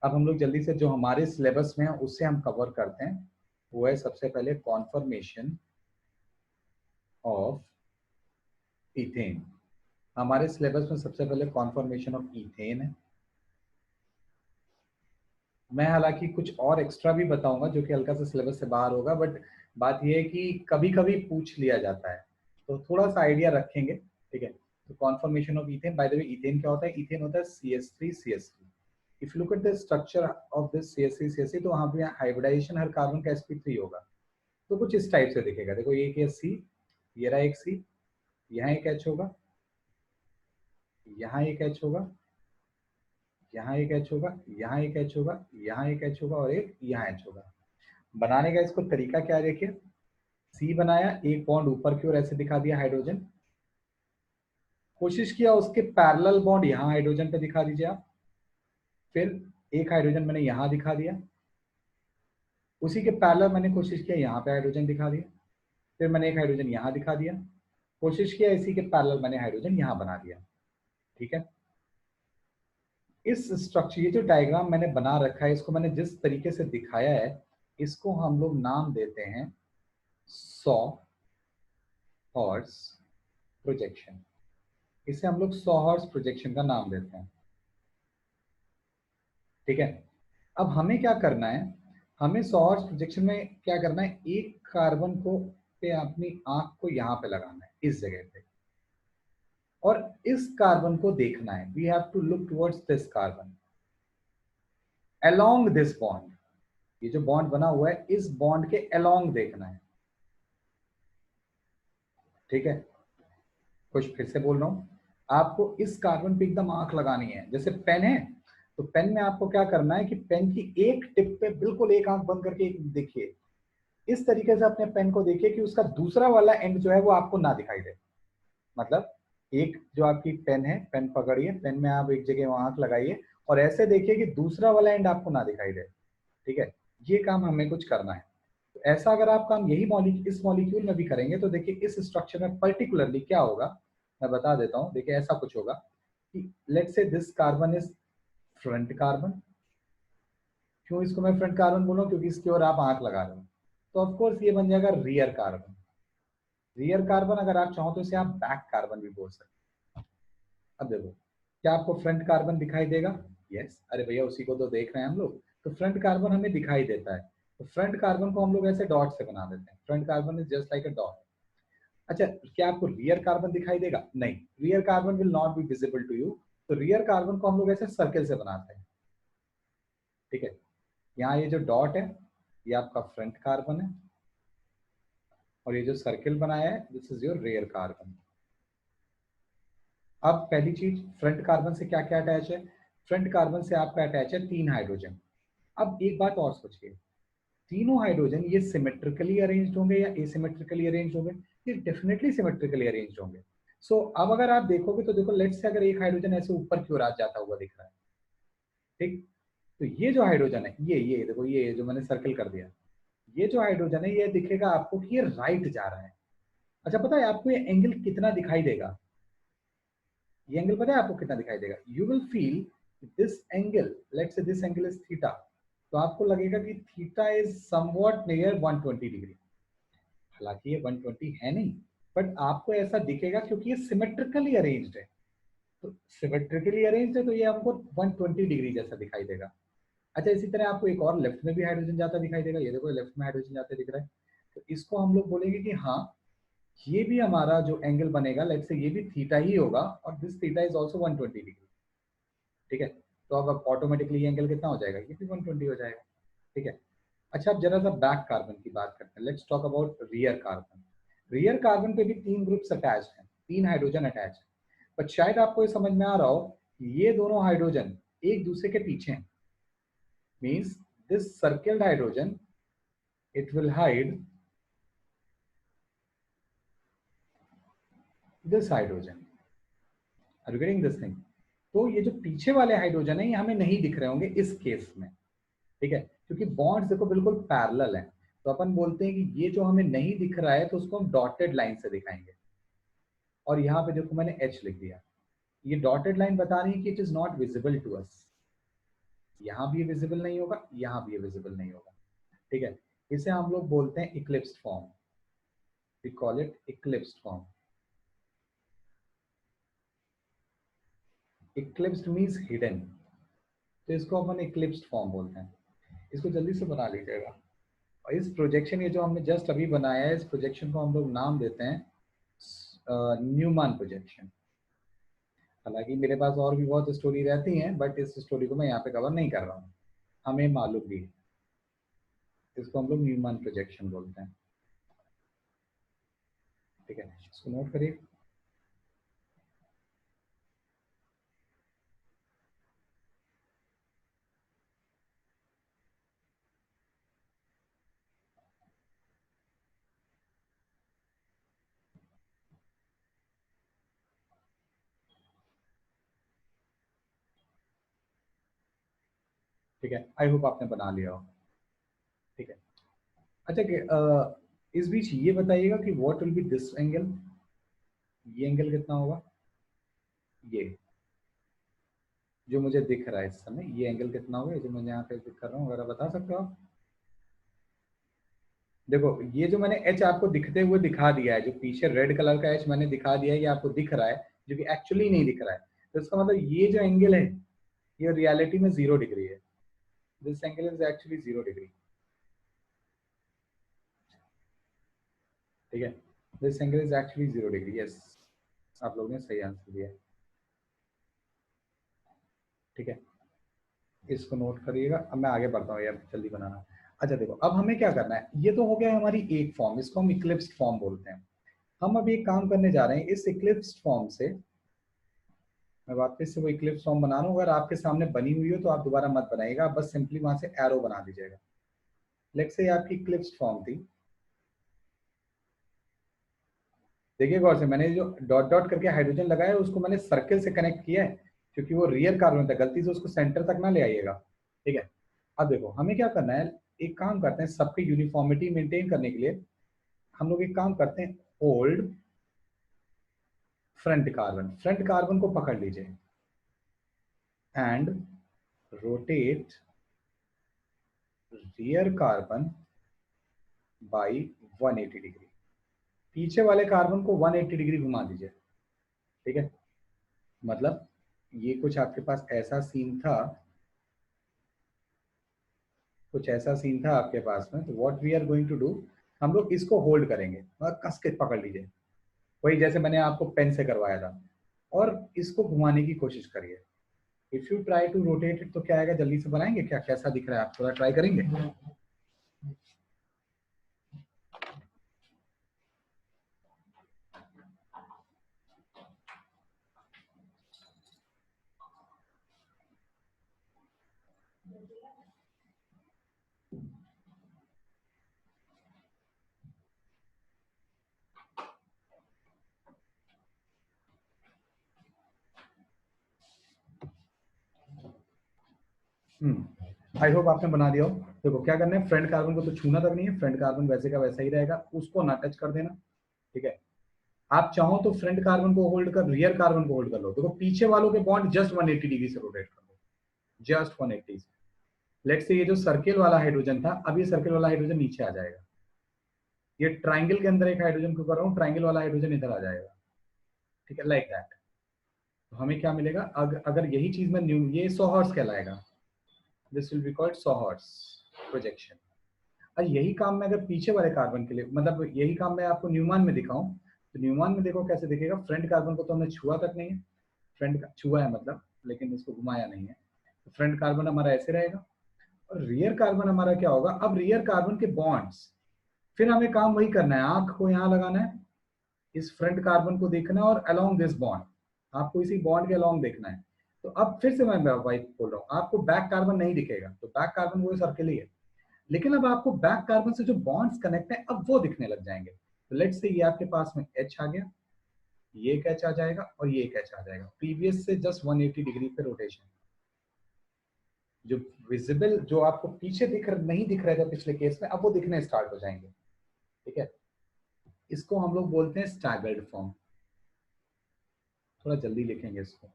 अब हम लोग जल्दी से जो हमारे सिलेबस में है उससे हम कवर करते हैं। वो है सबसे पहले कॉन्फॉर्मेशन ऑफ इथेन। हमारे सिलेबस में सबसे पहले कॉन्फॉर्मेशन ऑफ इथेन है। मैं हालांकि कुछ और एक्स्ट्रा भी बताऊंगा जो कि हल्का सा सिलेबस से बाहर होगा, बट बात यह है कि कभी कभी पूछ लिया जाता है, तो थोड़ा सा आइडिया रखेंगे, ठीक है। तो conformation of ethane, bye the way ethane क्या होता है? इथेन होता है CH3CH3। If you look at the structure of this CH3CH3, तो वहां पे हाइब्रिडाइजेशन हर कार्बन का sp3 होगा, तो कुछ इस टाइप से दिखेगा। देखो ये क्या C, ये रहा एक C, यहाँ एक H होगा, यहाँ एक H होगा, यहाँ एक H होगा, यहाँ एक H होगा, यहाँ एक H होगा और एक यहाँ H होगा। बनाने का इसको तरीका क्या है, देखिए C बनाया, एक बॉन्ड ऊपर की ओर ऐसे दिखा दिया हाइड्रोजन, कोशिश किया उसके पैरेलल बॉन्ड यहाँ हाइड्रोजन पे दिखा दीजिए आप, फिर एक हाइड्रोजन मैंने यहाँ दिखा दिया, उसी के पैरेलल मैंने कोशिश किया यहाँ पे हाइड्रोजन दिखा दिया, फिर मैंने एक हाइड्रोजन यहाँ दिखा दिया, कोशिश किया इसी के पैरेलल मैंने हाइड्रोजन यहाँ बना दिया, ठीक है। इस स्ट्रक्चर, ये जो डायग्राम मैंने बना रखा है, इसको मैंने जिस तरीके से दिखाया है, इसको हम लोग नाम देते हैं सॉ हॉर्स प्रोजेक्शन। इसे हम लोग सॉ हॉर्स प्रोजेक्शन का नाम देते हैं, ठीक है। अब हमें क्या करना है, हमें सॉ हॉर्स प्रोजेक्शन में क्या करना है, एक कार्बन को पे अपनी आंख को यहाँ पे लगाना है, इस जगह पे, और इस कार्बन को देखना है, we have to look towards this carbon along this bond. ये जो बॉन्ड बना हुआ है इस बॉन्ड के अलोंग देखना है, ठीक है। कुछ फिर से बोल रहा हूं, आपको इस कार्बन पे एकदम आंख लगानी है। जैसे पेन है तो पेन में आपको क्या करना है कि पेन की एक टिप पे बिल्कुल एक आंख बंद करके देखिए, इस तरीके से अपने पेन को देखिए कि उसका दूसरा वाला एंड जो है वो आपको ना दिखाई दे। मतलब एक जो आपकी पेन है, पेन पकड़िए, पेन में आप एक जगह आंख लगाइए और ऐसे देखिए कि दूसरा वाला एंड आपको ना दिखाई दे, ठीक है। ये काम हमें कुछ करना है। तो ऐसा अगर आप काम यही इस मॉलिक्यूल में भी करेंगे तो देखिए इस स्ट्रक्चर में पर्टिकुलरली क्या होगा, मैं बता देता हूं। देखिए ऐसा कुछ होगा कि let's say this carbon is front carbon. क्यों इसको मैं फ्रंट कार्बन बोल रहा हूं? क्योंकि इसकी ओर आप आंख लगा रहे हो, तो ऑफकोर्स ये बन जाएगा रियर कार्बन। रियर कार्बन अगर आप चाहो तो इसे आप बैक कार्बन भी बोल सकते हैं। अब देखो, क्या आपको फ्रंट कार्बन दिखाई देगा? यस, अरे भैया उसी को तो देख रहे हैं हम लोग, तो फ्रंट कार्बन हमें दिखाई देता है। तो फ्रंट कार्बन को हम लोग ऐसे डॉट से बना देते हैं, front carbon is just like a dot. अच्छा, क्या आपको रियर कार्बन दिखाई देगा? नहीं, rear carbon will not be visible to you. तो रियर कार्बन को हम लोग ऐसे सर्कल से बनाते हैं, ठीक है। यहाँ ये जो डॉट है ये आपका फ्रंट कार्बन है और ये जो सर्किल बनाया है this is your rear carbon. अब पहली चीज, फ्रंट कार्बन से क्या क्या अटैच है? फ्रंट कार्बन से आपका अटैच है 3 हाइड्रोजन। अब एक बात और सोचिए, तीनों हाइड्रोजन ये सिमेट्रिकली अरेंज्ड होंगे या एसिमेट्रिकली अरेंज्ड होंगे? ये डेफिनेटली सिमेट्रिकली अरेंज्ड होंगे। सो अब अगर आप देखोगे तो देखो, लेट्स से अगर एक हाइड्रोजन ऐसे ऊपर की ओर आ जाता हुआ दिख रहा है, ठीक, तो ये जो हाइड्रोजन है ये देखो, ये जो मैंने सर्कल कर दिया, ये जो हाइड्रोजन है ये दिखेगा आपको कि ये राइट जा रहा है। अच्छा, पता है आपको ये एंगल कितना दिखाई देगा? ये एंगल पता है आपको कितना दिखाई देगा? You will feel this angle, let's से दिस एंगल इज थीटा, तो आपको लगेगा कि theta is somewhat near 120 degree. हालांकि ये 120 है नहीं, बट आपको ऐसा दिखेगा क्योंकि ये सिमेट्रिकली अरेंज्ड है। तो सिमेट्रिकली अरेंज्ड है तो ये हमको 120 डिग्री जैसा दिखाई देगा। अच्छा, इसी तरह आपको एक और लेफ्ट में भी हाइड्रोजन जाता दिखाई देगा, ये देखो लेफ्ट में हाइड्रोजन जाता दिख रहा है। तो इसको हम लोग बोलेंगे कि हाँ, ये भी हमारा जो एंगल बनेगा लेट्स से ये भी थीटा ही होगा और this theta is also 120 degree, ठीक है। तो अब ऑटोमेटिकली ये एंगल कितना हो जाएगा? ये भी 120 हो जाएगा, ठीक है। अच्छा, अब जरा सा बैक कार्बन की बात करते हैं। Let's talk about rear carbon. Rear carbon पे भी 3 ग्रुप्स अटैच हैं, 3 हाइड्रोजन अटैच है। बट शायद आपको ये समझ में आ रहा हो कि ये दोनों हाइड्रोजन एक दूसरे के पीछे हैं। Means this circled hydrogen, it will hide this hydrogen. Are you getting this thing? तो ये जो पीछे वाले हाइड्रोजन है ये हमें नहीं दिख रहे होंगे इस केस में, ठीक है, क्योंकि बॉन्ड्स देखो बिल्कुल पैरेलल हैं। तो अपन बोलते हैं कि ये जो हमें नहीं दिख रहा है तो उसको हम डॉटेड लाइन से दिखाएंगे। और यहाँ पे देखो मैंने H लिख दिया, ये डॉटेड लाइन बता रही है कि it is not visible to us. यहाँ भी ये विजिबल नहीं होगा, यहाँ भी ये विजिबल नहीं होगा, ठीक है। इसे हम लोग बोलते हैं eclipsed form, we call it eclipsed form. Eclipsed means hidden, तो इसको अपन इक्लिप्स्ड फॉर्म बोलते हैं। इसको जल्दी से बना लीजिएगा। और इस प्रोजेक्शन, ये जो हमने जस्ट अभी बनाया है, इस प्रोजेक्शन को हम लोग नाम देते हैं न्यूमैन प्रोजेक्शन। हालांकि मेरे पास और भी बहुत स्टोरी रहती हैं बट इस स्टोरी को मैं यहाँ पे कवर नहीं कर रहा हूँ, हमें मालूम भी है। इसको हम लोग न्यूमैन प्रोजेक्शन बोलते हैं, ठीक है। इसको नोट करिए। ठीक है, आई होप आपने बना लिया हो, ठीक है। अच्छा इस बीच ये बताइएगा कि what will be this angle, ये एंगल कितना होगा? ये जो मुझे दिख रहा है इस समय, ये एंगल कितना होगा? जो मैं यहाँ पे दिख कर रहा हूँ, अगर बता सकते हो आप? देखो, ये जो मैंने एच आपको दिखते हुए दिखा दिया है, जो पीछे रेड कलर का एच मैंने दिखा दिया है, ये आपको दिख रहा है, जो कि एक्चुअली नहीं दिख रहा है। तो इसका मतलब ये जो एंगल है ये रियलिटी में 0 डिग्री है। This angle is actually 0 degree, ठीक है। This angle is actually 0 degree, yes. आप लोगों ने सही आंसर दिया है, ठीक है, इसको नोट करिएगा। अब मैं आगे बढ़ता हूँ यार, जल्दी बनाना। अच्छा देखो, अब हमें क्या करना है, ये तो हो गया हमारी एक फॉर्म, इसको हम इक्लिप्स्ड फॉर्म बोलते हैं। हम अभी एक काम करने जा रहे हैं, इस इक्लिप्स्ड फॉर्म से मैं वापस से वो इक्लिप्स फॉर्म बना रहा हूँ। अगर आपके सामने बनी हुई हो तो आप दोबारा मत बनाइएगा, आप बस सिंपली वहां से एरो बना दीजिएगा। लेट्स से आपकी इक्लिप्स फॉर्म थी, देखिए गौर से, मैंने जो डॉट डॉट करके हाइड्रोजन लगाया है उसको मैंने सर्किल से कनेक्ट किया है, क्योंकि वो रियर कार्बन था, गलती से उसको सेंटर तक ना ले आइएगा, ठीक है। अब देखो हमें क्या करना है, एक काम करते हैं, सबकी यूनिफॉर्मिटी मेंटेन करने के लिए हम लोग एक काम करते हैं, होल्ड फ्रंट कार्बन को पकड़ लीजिए and rotate rear carbon by 180 degree. पीछे वाले कार्बन को 180 डिग्री घुमा दीजिए, ठीक है। मतलब ये कुछ आपके पास ऐसा सीन था, कुछ ऐसा सीन था आपके पास में, तो what we are going to do, हम लोग इसको होल्ड करेंगे और कस के पकड़ लीजिए, वही जैसे मैंने आपको पेन से करवाया था, और इसको घुमाने की कोशिश करिए। If you try to rotate it तो क्या आएगा, जल्दी से बनाएंगे क्या, कैसा दिख रहा है, आप थोड़ा ट्राई करेंगे। आई होप आपने बना दिया हो। देखो क्या करना है, फ्रंट कार्बन को तो छूना तक नहीं है, फ्रंट कार्बन वैसे का वैसा ही रहेगा, उसको ना टच कर देना, ठीक है। आप चाहो तो फ्रंट कार्बन को होल्ड कर, रियर कार्बन को होल्ड कर लो। देखो पीछे वालों के बॉन्ड जस्ट 180 डिग्री से रोटेट कर लो, जस्ट 180 से। लेट्स से ये जो सर्किल वाला हाइड्रोजन था, अब ये सर्किल वाला हाइड्रोजन नीचे आ जाएगा, ये ट्राइंगल के अंदर एक हाइड्रोजन को कर रहा हूँ, ट्राइंगल वाला हाइड्रोजन इधर आ जाएगा, ठीक है, लाइक दैट। तो हमें क्या मिलेगा, अगर यही चीज में न्यू, ये सोहर्स कहलाएगा, this will be called sawhorse projection. और यही काम मैं अगर पीछे वाले कार्बन के लिए, मतलब यही काम मैं आपको न्यूमान में दिखाऊं, तो न्यूमान में देखो कैसे दिखेगा, फ्रंट कार्बन को तो हमने छुआ तक नहीं है, फ्रंट छुआ है मतलब, लेकिन इसको घुमाया नहीं है, तो फ्रंट कार्बन हमारा ऐसे रहेगा। और रियर कार्बन हमारा क्या होगा, अब रियर कार्बन के बॉन्ड्स, फिर हमें काम वही करना है, आंख को यहाँ लगाना है, इस फ्रंट कार्बन को देखना है, और अलोंग दिस बॉन्ड, आपको इसी बॉन्ड के अलोंग देखना है। तो अब फिर से मैं वाइट बोल रहा हूँ, आपको बैक कार्बन नहीं दिखेगा, तो बैक कार्बन वो सर्किल ही है, लेकिन अब आपको बैक कार्बन से जो बॉन्ड्स कनेक्ट है अब वो दिखने लग जाएंगे। तो लेट्स से ये आपके पास में H आ गया, ये एक H आ जाएगा और ये एक H आ जाएगा, प्रीवियस से जस्ट 180 डिग्री पे रोटेशन। जो विजिबल, जो आपको पीछे नहीं दिख रहे थे पिछले केस में, अब वो दिखने स्टार्ट हो जाएंगे, ठीक है। इसको हम लोग बोलते हैं स्टैगर्ड फॉर्म, थोड़ा जल्दी लिखेंगे इसको,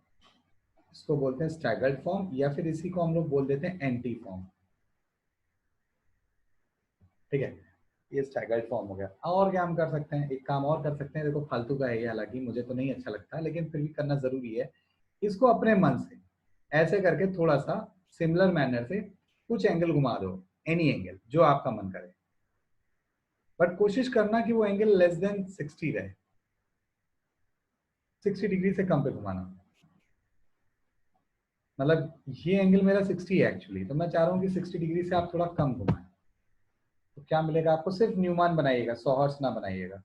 इसको बोलते हैं स्टैगर्ड फॉर्म, या फिर इसी को हम लोग बोल देते हैं एंटी फॉर्म, ठीक है। ये स्टैगर्ड फॉर्म हो गया। और क्या हम कर सकते हैं, एक काम और कर सकते हैं, देखो फालतू का है ये, हालांकि मुझे तो नहीं अच्छा लगता, लेकिन फिर भी करना जरूरी है। इसको अपने मन से ऐसे करके थोड़ा सा सिमिलर मैनर से कुछ एंगल घुमा दो, एनी एंगल जो आपका मन करे, बट कोशिश करना कि वो एंगल लेस देन 60 रहे, 60 डिग्री से कम पे घुमाना। मतलब ये एंगल मेरा 60 है एक्चुअली, तो मैं चाह रहा हूँ कि 60 डिग्री से आप थोड़ा कम घुमाएं। तो क्या मिलेगा आपको, सिर्फ न्यूमान बनाइएगा, सोहर्स ना बनाइएगा।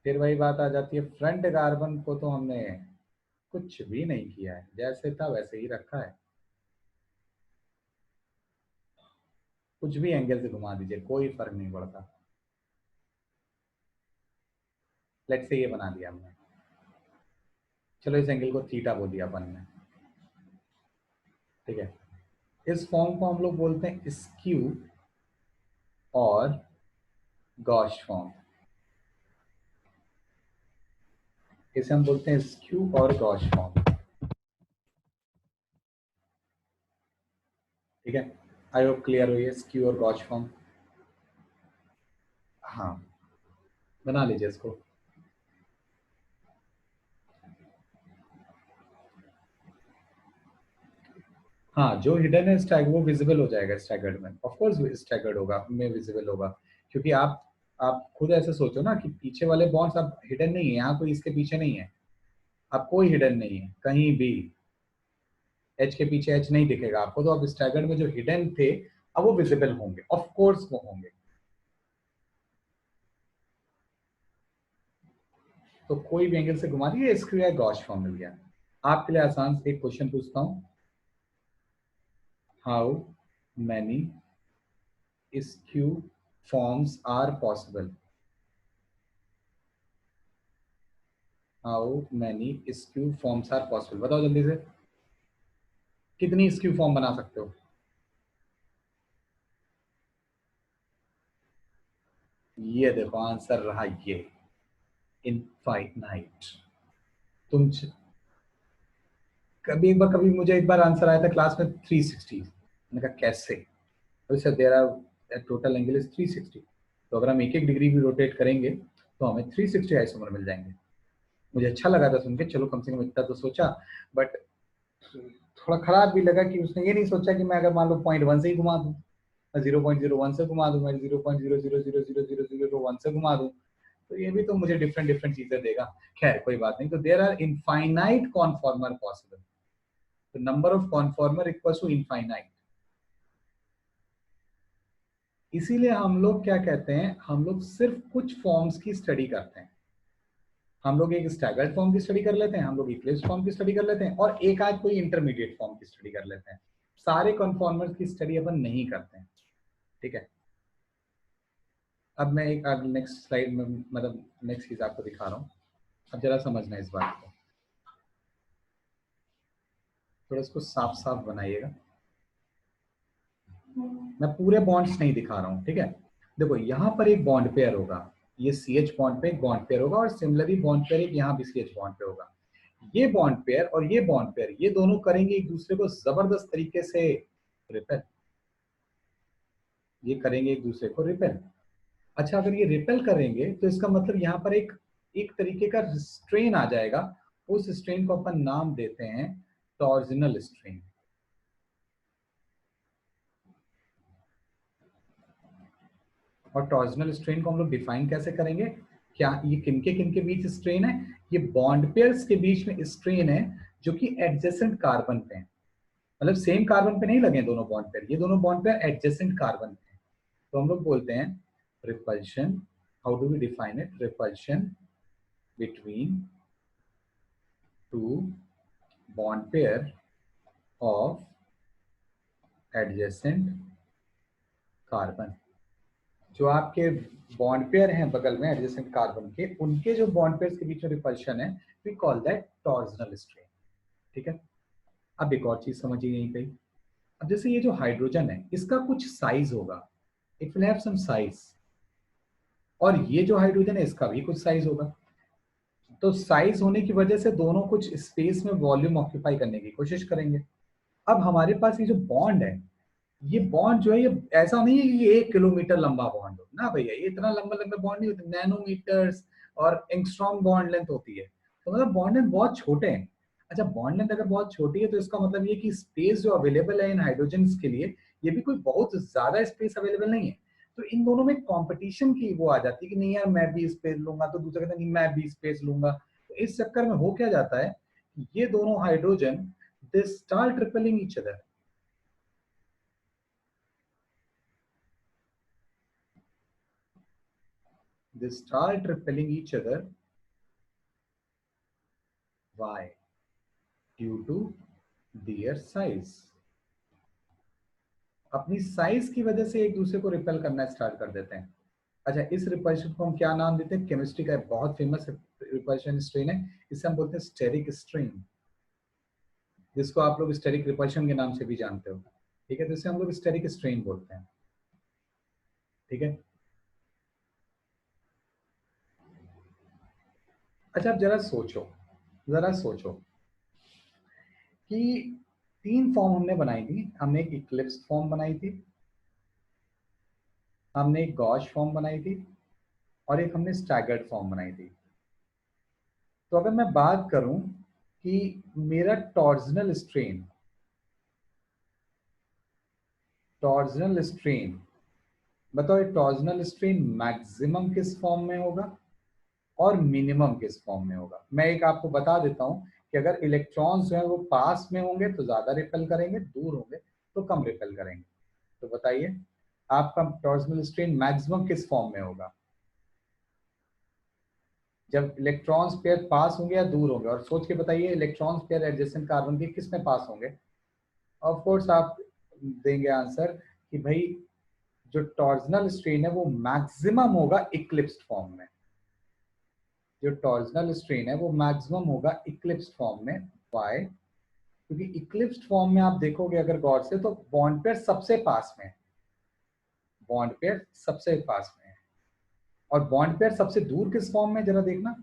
फिर वही बात आ जाती है, फ्रंट कार्बन को तो हमने कुछ भी नहीं किया है, जैसे था वैसे ही रखा है, कुछ भी एंगल से घुमा दीजिए कोई फर्क नहीं पड़ता। लेट्स से ये बना दिया हमने, चलो इस एंगल को थीटा बोल दिया अपन ने, ठीक है। इस फॉर्म को हम लोग बोलते हैं स्क्यू और गॉश फॉर्म, इसे हम बोलते हैं स्क्यू और गॉश फॉर्म, ठीक है। आई होप क्लियर हुई है स्क्यू और गॉश फॉर्म। हाँ, बना लीजिए इसको। हाँ, जो हिडन है स्टैग वो विजिबल हो जाएगा स्टैगर्ड में, ऑफ कोर्स स्टैगर्ड होगा, में विजिबल होगा, क्योंकि आप आप खुद ऐसे सोचो ना कि पीछे वाले बॉन्ड्स अब हिडन नहीं है, यहाँ कोई इसके पीछे नहीं है, अब कोई हिडन नहीं है कहीं भी, एच के पीछे एच नहीं दिखेगा आपको, तो अब स्टैगर्ड में जो हिडन थे अब वो विजिबल होंगे, ऑफ कोर्स वो होंगे। तो कोई भी एंगल से घुमा दिए, स्क्वायर गॉस फॉर्म मिल गया। आपके लिए आसान एक क्वेश्चन पूछता हूं, how many skew forms are possible, how many skew forms are possible, बताओ जल्दी से, कितनी स्क्यू फॉर्म बना सकते हो? ये देखो आंसर रहा ये, इनफाइनाइट। तुम कभी मुझे एक बार आंसर आया था क्लास में 360, मैंने कहा कैसे, तो sir there are total angle is 360, तो अगर हम एक एक डिग्री भी रोटेट करेंगे तो हमें 360 आइसोमर मिल जाएंगे। मुझे अच्छा लगा था सुन के, चलो कम से कम इतना तो सोचा, बट थोड़ा खराब भी लगा कि उसने ये नहीं सोचा कि मैं अगर मान लो 0.1 से ही घुमा दूं, मैं 0.01 से घुमा दूं, मैं 0.00000001 से घुमा दूं, तो ये भी तो मुझे डिफरेंट डिफरेंट चीजें देगा। खैर कोई बात नहीं, तो there are infinite conformer possible, तो number of conformer equals to infinite. इसीलिए हम लोग क्या कहते हैं, हम लोग सिर्फ कुछ फॉर्म्स की स्टडी करते हैं, हम लोग एक स्टैगर्ड फॉर्म की स्टडी कर लेते हैं, हम लोग इक्लिप्स फॉर्म की स्टडी कर लेते हैं, और एक आध कोई इंटरमीडिएट फॉर्म की स्टडी कर लेते हैं, सारे कॉन्फॉर्मर्स की स्टडी अपन नहीं करते हैं। ठीक है, अब मैं एक नेक्स्ट स्लाइड में, मतलब नेक्स्ट चीज आपको दिखा रहा हूँ, अब जरा समझना इस बात को, थोड़ा इसको साफ साफ बनाइएगा, मैं पूरे बॉन्ड्स नहीं दिखा रहा हूँ। ठीक है, देखो यहाँ पर एक बॉन्ड पेयर होगा, ये सी एच बॉन्ड पे एक बॉन्ड पेयर होगा, और सिमिलरली बॉन्ड पेयर एक यहाँ भी सी एच बॉन्ड पे होगा। ये बॉन्ड पेयर और ये बॉन्ड पेयर, ये दोनों करेंगे एक दूसरे को जबरदस्त तरीके से रिपेल, ये करेंगे एक दूसरे को रिपेल। अच्छा, अगर ये रिपेल करेंगे तो इसका मतलब यहाँ पर एक एक तरीके का स्ट्रेन आ जाएगा, उस स्ट्रेन को अपन नाम देते हैं टॉर्जनल स्ट्रेन। और टॉर्जनल स्ट्रेन को हम लोग डिफाइन कैसे करेंगे, क्या ये किन के बीच स्ट्रेन है, ये बॉन्ड पेयर्स के बीच में स्ट्रेन है जो कि एडजेसेंट कार्बन पे है, मतलब सेम कार्बन पे नहीं लगे दोनों बॉन्ड पेयर, ये दोनों बॉन्ड पेयर एडजेसेंट कार्बन पे है, तो हम लोग बोलते हैं repulsion. How do we define it, repulsion between two bond pair of adjacent carbon, जो आपके बॉन्ड पेयर हैं बगल में एडजेसेंट कार्बन के, उनके जो बॉन्ड पेयर्स के बीच में रिपल्शन है, we call that torsional strain. ठीक है, अब एक और चीज समझिए यहीं पे, अब जैसे ये जो हाइड्रोजन है इसका कुछ साइज होगा, it will have some size, और ये जो हाइड्रोजन है इसका भी कुछ साइज होगा, तो साइज होने की वजह से दोनों कुछ स्पेस में वॉल्यूम ऑक्यूपाई करने की कोशिश करेंगे। अब हमारे पास ये जो बॉन्ड है, ये बॉन्ड जो है ये ऐसा नहीं है कि ये 1 किलोमीटर लंबा बॉन्ड हो ना भैया, ये इतना लंबा लंबा बॉन्ड नहीं होता, नैनोमीटर्स और एंगस्ट्रॉम बॉन्ड लेंथ होती है, तो मतलब बॉन्ड लेंथ बहुत छोटे हैं। अच्छा, बॉन्ड लेंथ अगर बहुत छोटी है तो इसका मतलब ये कि स्पेस जो अवेलेबल है इन हाइड्रोजन के लिए, ये भी कोई बहुत ज्यादा स्पेस अवेलेबल नहीं है, तो इन दोनों में कंपटीशन की वो आ जाती है कि नहीं यार मैं भी स्पेस लूंगा, तो दूसरा कहता है नहीं मैं भी स्पेस लूंगा, तो इस चक्कर में हो क्या जाता है, ये दोनों hydrogen they start repelling each other, they start repelling each other. Why? Due to their size. अपनी साइज की वजह से एक दूसरे को रिपेल करना स्टार्ट कर देते हैं। अच्छा, इस रिपल्शन को हम क्या नाम देते हैं, केमिस्ट्री का बहुत फेमस रिपल्शन स्ट्रेन है, इसे हम बोलते हैं स्टेरिक स्ट्रेन, जिसको आप लोग स्टेरिक रिपल्शन के नाम से भी जानते हो। ठीक है, तो इसे हम लोग स्टेरिक स्ट्रेन बोलते हैं। ठीक है, अच्छा अब जरा सोचो कि 3 फॉर्म हमने बनाई थी, हमने एक इक्लिप्स फॉर्म बनाई थी, हमने एक गॉश फॉर्म बनाई थी, और एक हमने स्टैगर्ड फॉर्म बनाई थी। तो अगर मैं बात करूं कि मेरा टॉर्जनल स्ट्रेन बताओ ये टॉर्जनल स्ट्रेन मैक्सिमम किस फॉर्म में होगा और मिनिमम किस फॉर्म में होगा। मैं एक आपको बता देता हूं कि अगर इलेक्ट्रॉन्स जो है वो पास में होंगे तो ज्यादा रिपेल करेंगे, दूर होंगे तो कम रिपेल करेंगे। तो बताइए आपका टॉर्जनल स्ट्रेन मैक्सिमम किस फॉर्म में होगा, जब इलेक्ट्रॉन्स पेयर पास होंगे या दूर होंगे। और सोच के बताइए इलेक्ट्रॉन्स पेयर एडजेसेंट कार्बन के किस में पास होंगे। ऑफ कोर्स आप देंगे आंसर कि भाई जो टॉर्जनल स्ट्रेन है वो मैक्सिमम होगा इक्लिप्स्ड फॉर्म में। जो टॉर्जनल स्ट्रेन है वो मैक्सिमम होगा इक्लिप्स्ड फॉर्म में। व्हाई? क्योंकि इक्लिप्स्ड फॉर्म में आप देखोगे अगर गौर से तो बॉन्ड पेयर सबसे पास में है, बॉन्ड पेयर सबसे पास में है। और बॉन्ड पेयर सबसे दूर किस फॉर्म में, जरा देखना।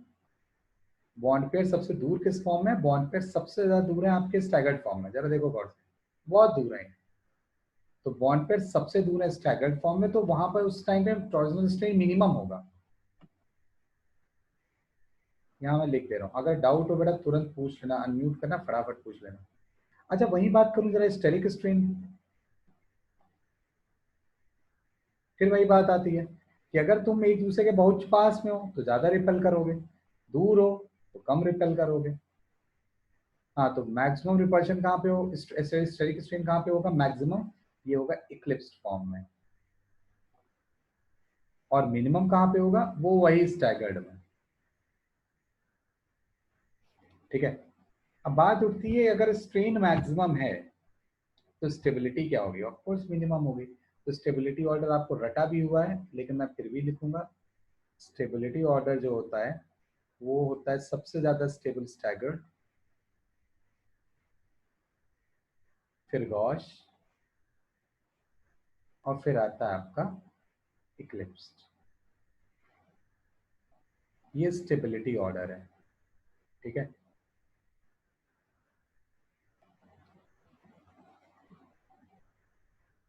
बॉन्ड पेयर सबसे दूर किस फॉर्म में, बॉन्ड पेयर सबसे ज्यादा दूर है आपके स्टैगर्ड फॉर्म में, जरा देखो गौर से, बहुत दूर है। तो बॉन्ड पेयर सबसे दूर है स्टैगर्ड फॉर्म में, तो वहां पर उस टाइम पे टॉर्जनल स्ट्रेन मिनिमम होगा। यहाँ मैं लिख दे रहा हूँ, अगर डाउट हो बेटा तुरंत पूछ लेना, अनम्यूट करना, फटाफट पूछ लेना। अच्छा वही बात करूं जरा स्टेरिक स्ट्रेन, फिर वही बात आती है कि अगर तुम एक दूसरे के बहुत पास में हो तो ज्यादा रिपेल करोगे, दूर हो तो कम रिपेल करोगे। हाँ तो मैक्सिमम रिपल्शन कहाँ पे हो, स्टेरिक स्ट्रेन कहाँ पे होगा मैक्सिमम, ये होगा इक्लिप्स्ड फॉर्म में। और मिनिमम कहाँ पे होगा, वो वही स्टैगर्ड में। ठीक है। अब बात उठती है अगर स्ट्रेन मैक्सिमम है तो स्टेबिलिटी क्या होगी, ऑफ कोर्स मिनिमम होगी। तो स्टेबिलिटी ऑर्डर आपको रटा भी हुआ है लेकिन मैं फिर भी लिखूंगा। स्टेबिलिटी ऑर्डर जो होता है वो होता है सबसे ज्यादा स्टेबल स्टैगर्ड, फिर गॉश, और फिर आता है आपका इक्लिप्स्ड। ये स्टेबिलिटी ऑर्डर है। ठीक है।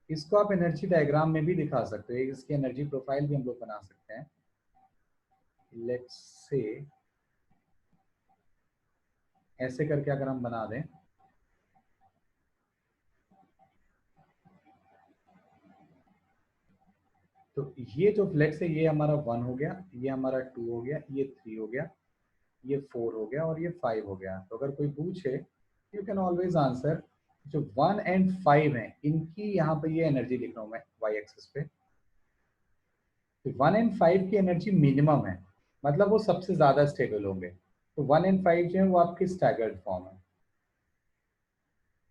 इसको आप एनर्जी डायग्राम में भी दिखा सकते हो, इसकी एनर्जी प्रोफाइल भी हम लोग बना सकते हैं। लेट्स से ऐसे करके अगर हम बना दें तो ये जो फ्लेक्स है ये हमारा 1 हो गया, ये हमारा 2 हो गया, ये 3 हो गया, ये 4 हो गया और ये 5 हो गया। तो अगर कोई पूछे यू कैन ऑलवेज आंसर जो 1 एंड 5 है इनकी यहाँ पे ये एनर्जी लिख रहा हूँ मैं वाई एक्सिस पे। तो 1 एंड 5 की एनर्जी मिनिमम है, मतलब वो सबसे ज्यादा स्टेबल होंगे। तो 1 एंड 5 जो है वो आपकी स्टैगर्ड फॉर्म है।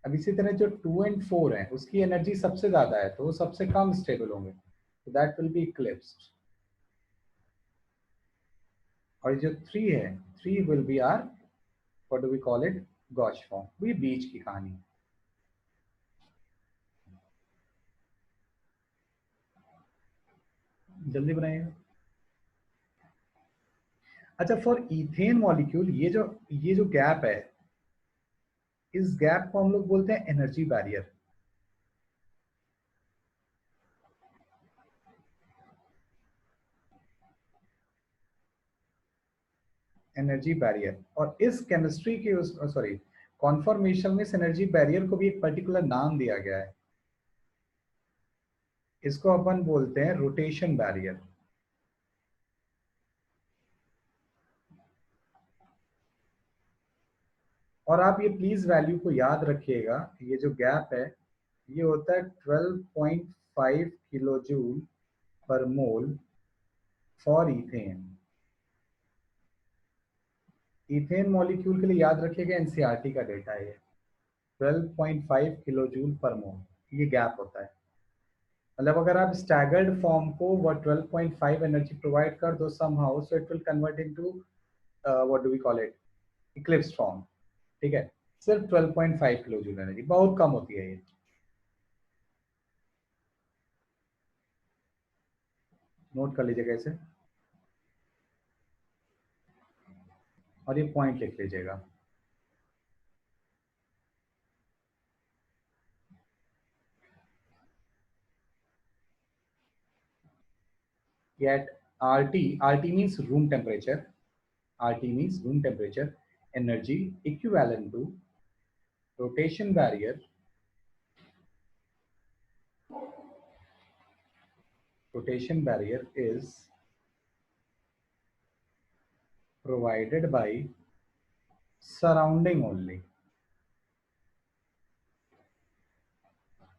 अब इसी तरह जो 2 एंड 4 है उसकी एनर्जी सबसे ज्यादा है तो वो सबसे कम स्टेबल होंगे, तो दैट विल बी इक्लिप्स्ड। और जो 3 है 3 will be are what do we call it, gauche form. वो ये बीच की कहानी। जल्दी बनाइएगा। अच्छा फॉर इथेन मॉलिक्यूल ये जो गैप है, इस गैप को हम लोग बोलते हैं एनर्जी बैरियर। Energy barrier. और इस केमिस्ट्री के उस सॉरी कॉन्फॉर्मेशन में इस एनर्जी बैरियर को भी एक पर्टिकुलर नाम दिया गया है। इसको अपन बोलते हैं रोटेशन बैरियर। और आप ये प्लीज वैल्यू को याद रखिएगा, ये जो गैप है ये होता है 12.5 किलो जूल पर मोल फॉर इथेन। इथेन मॉलिक्यूल के लिए याद रखिएगा एनसीईआरटी का डेटा है ये 12.5 किलो जूल पर मोल ये गैप होता है। मतलब अगर आप स्टैगर्ड फॉर्म को वो 12.5 एनर्जी प्रोवाइड कर दो somehow so it will convert into what do we call it, eclipse form. ठीक है। सिर्फ 12.5 किलो जूल एनर्जी, बहुत कम होती है ये। नोट कर लीजिएगा इसे और ये पॉइंट लिख लीजिएगा। At RT means room temperature, RT means room temperature, energy equivalent to rotation barrier rotation barrier is provided by surrounding only.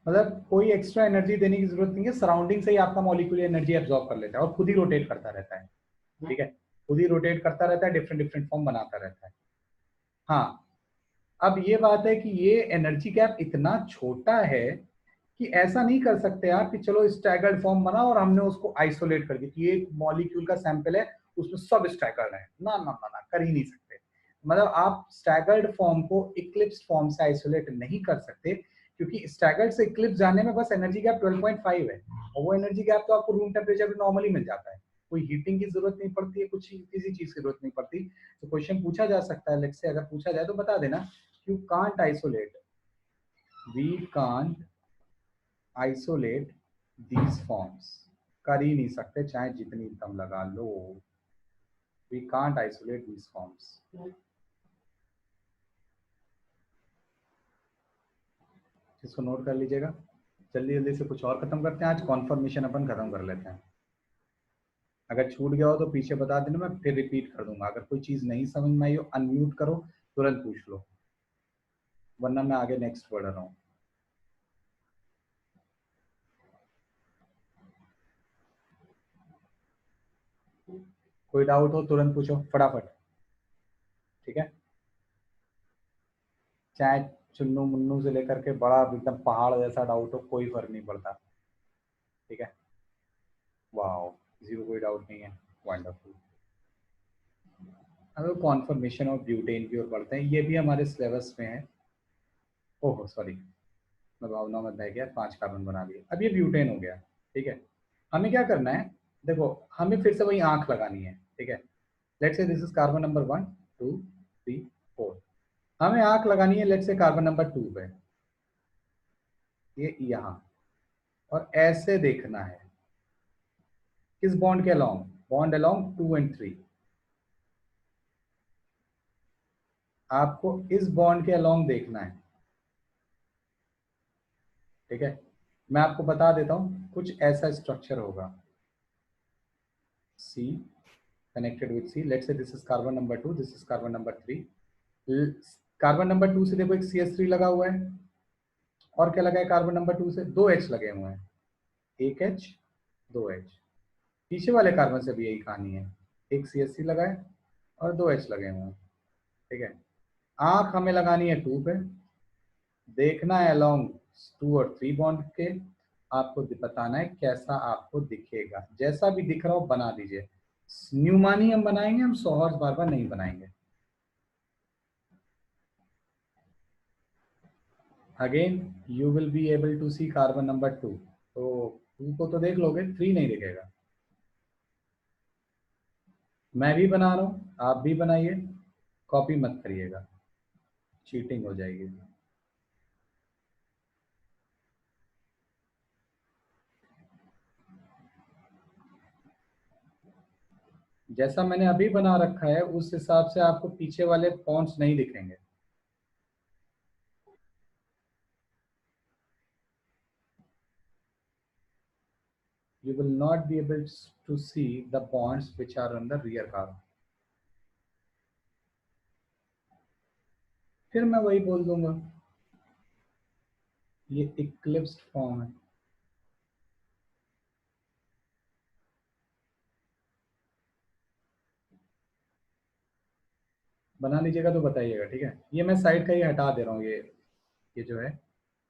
मतलब कोई एक्स्ट्रा एनर्जी देने की जरूरत नहीं है, सराउंडिंग से ही आपका मॉलिक्यूल एनर्जी एब्जॉर्ब कर लेता है और खुद ही रोटेट करता रहता है, ठीक है, खुद ही रोटेट करता रहता है, डिफरेंट डिफरेंट फॉर्म बनाता रहता है। हाँ, अब ये बात है कि ये एनर्जी गैप इतना छोटा है कि ऐसा नहीं कर सकते आप कि चलो स्टैगर्ड फॉर्म बना और हमने उसको आइसोलेट कर दिया कि ये मॉलिक्यूल का सैंपल है उसमें सब स्टैगर्ड है, ना ना ना ना, कर ही नहीं सकते। मतलब आप स्टैगर्ड फॉर्म को इक्लिप्स फॉर्म से आइसोलेट नहीं कर सकते, क्योंकि स्टैगर्ड से इक्लिप्स जाने में बस एनर्जी गैप 12.5 है, और वो एनर्जी गैप तो आपको रूम टेम्परेचर पे नॉर्मली मिल जाता है, कोई हीटिंग की जरूरत नहीं पड़ती है, कुछ किसी चीज की जरूरत नहीं पड़ती। तो क्वेश्चन पूछा जा सकता है, लेट्स से अगर पूछा जाए तो बता देना, you can't isolate, we can't isolate these forms, कर ही नहीं सकते चाहे जितनी दम लगा लो, we can't isolate these forms. इसको नोट कर लीजिएगा। जल्दी जल्दी से कुछ और खत्म करते हैं, आज कॉन्फर्मेशन अपन खत्म कर लेते हैं। अगर छूट गया हो तो पीछे बता देना, मैं फिर रिपीट कर दूंगा। अगर कोई चीज नहीं समझ में आई हो अनम्यूट करो, तुरंत पूछ लो, वरना मैं आगे नेक्स्ट बढ़ रहा हूँ। कोई डाउट हो तुरंत पूछो फटाफट, ठीक है, चाहे चुन्नू मुन्नू से लेकर के बड़ा एकदम पहाड़ जैसा डाउट हो, कोई फर्क नहीं पड़ता, ठीक है। वाओ, किसी को कोई डाउट नहीं है, वंडरफुल। अब कॉन्फर्मेशन ऑफ ब्यूटेन की ओर बढ़ते हैं, ये भी हमारे सिलेबस में है। ओह सॉरी, मैं भावना में बह गया, 5 कार्बन बना लिए, अब ये ब्यूटेन हो गया, ठीक है। हमें क्या करना है, देखो हमें फिर से वही आंख लगानी है, ठीक है। Let's say this is carbon number 1 2 3 4, हमें आंख लगानी है लेट्स से कार्बन नंबर 2 पे, ये यहाँ, और ऐसे देखना है किस बॉन्ड के अलोंग, बॉन्ड अलोंग 2 एंड 3, आपको इस बॉन्ड के अलोंग देखना है, ठीक है। मैं आपको बता देता हूं, कुछ ऐसा स्ट्रक्चर होगा, C connected with C, let's say this is carbon number 2, this is carbon number 3, carbon number 2 से देखो एक CH3 लगा हुआ है, और क्या लगा है कार्बन नंबर 2 से, 2 H लगे हुए हैं, एक H 2 H, पीछे वाले कार्बन से भी यही कहानी है, एक CH3 लगा है और 2 H लगे हुए हैं, ठीक है। आंख हमें लगानी है 2 पे, देखना है अलोंग 2 और 3 बॉन्ड के, आपको बताना है कैसा आपको दिखेगा, जैसा भी दिख रहा हो बना दीजिए। न्यूमान ही हम बनाएंगे, हम सोहर्स बार बार नहीं बनाएंगे। Again you will be able to see carbon number 2, तो 2 को तो देख लोगे, 3 नहीं दिखेगा। मैं भी बना रहा हूं, आप भी बनाइए, कॉपी मत करिएगा, चीटिंग हो जाएगी। जैसा मैंने अभी बना रखा है उस हिसाब से आपको पीछे वाले पॉइंट्स नहीं दिखेंगे। You will not be able to see the bonds which are on the rear carbon। फिर मैं वही बोल दूंगा, ये इक्लिप्स्ड फॉर्म है। बना लीजिएगा तो बताइएगा, ठीक है। ये मैं साइड का ही हटा दे रहा हूँ, ये जो है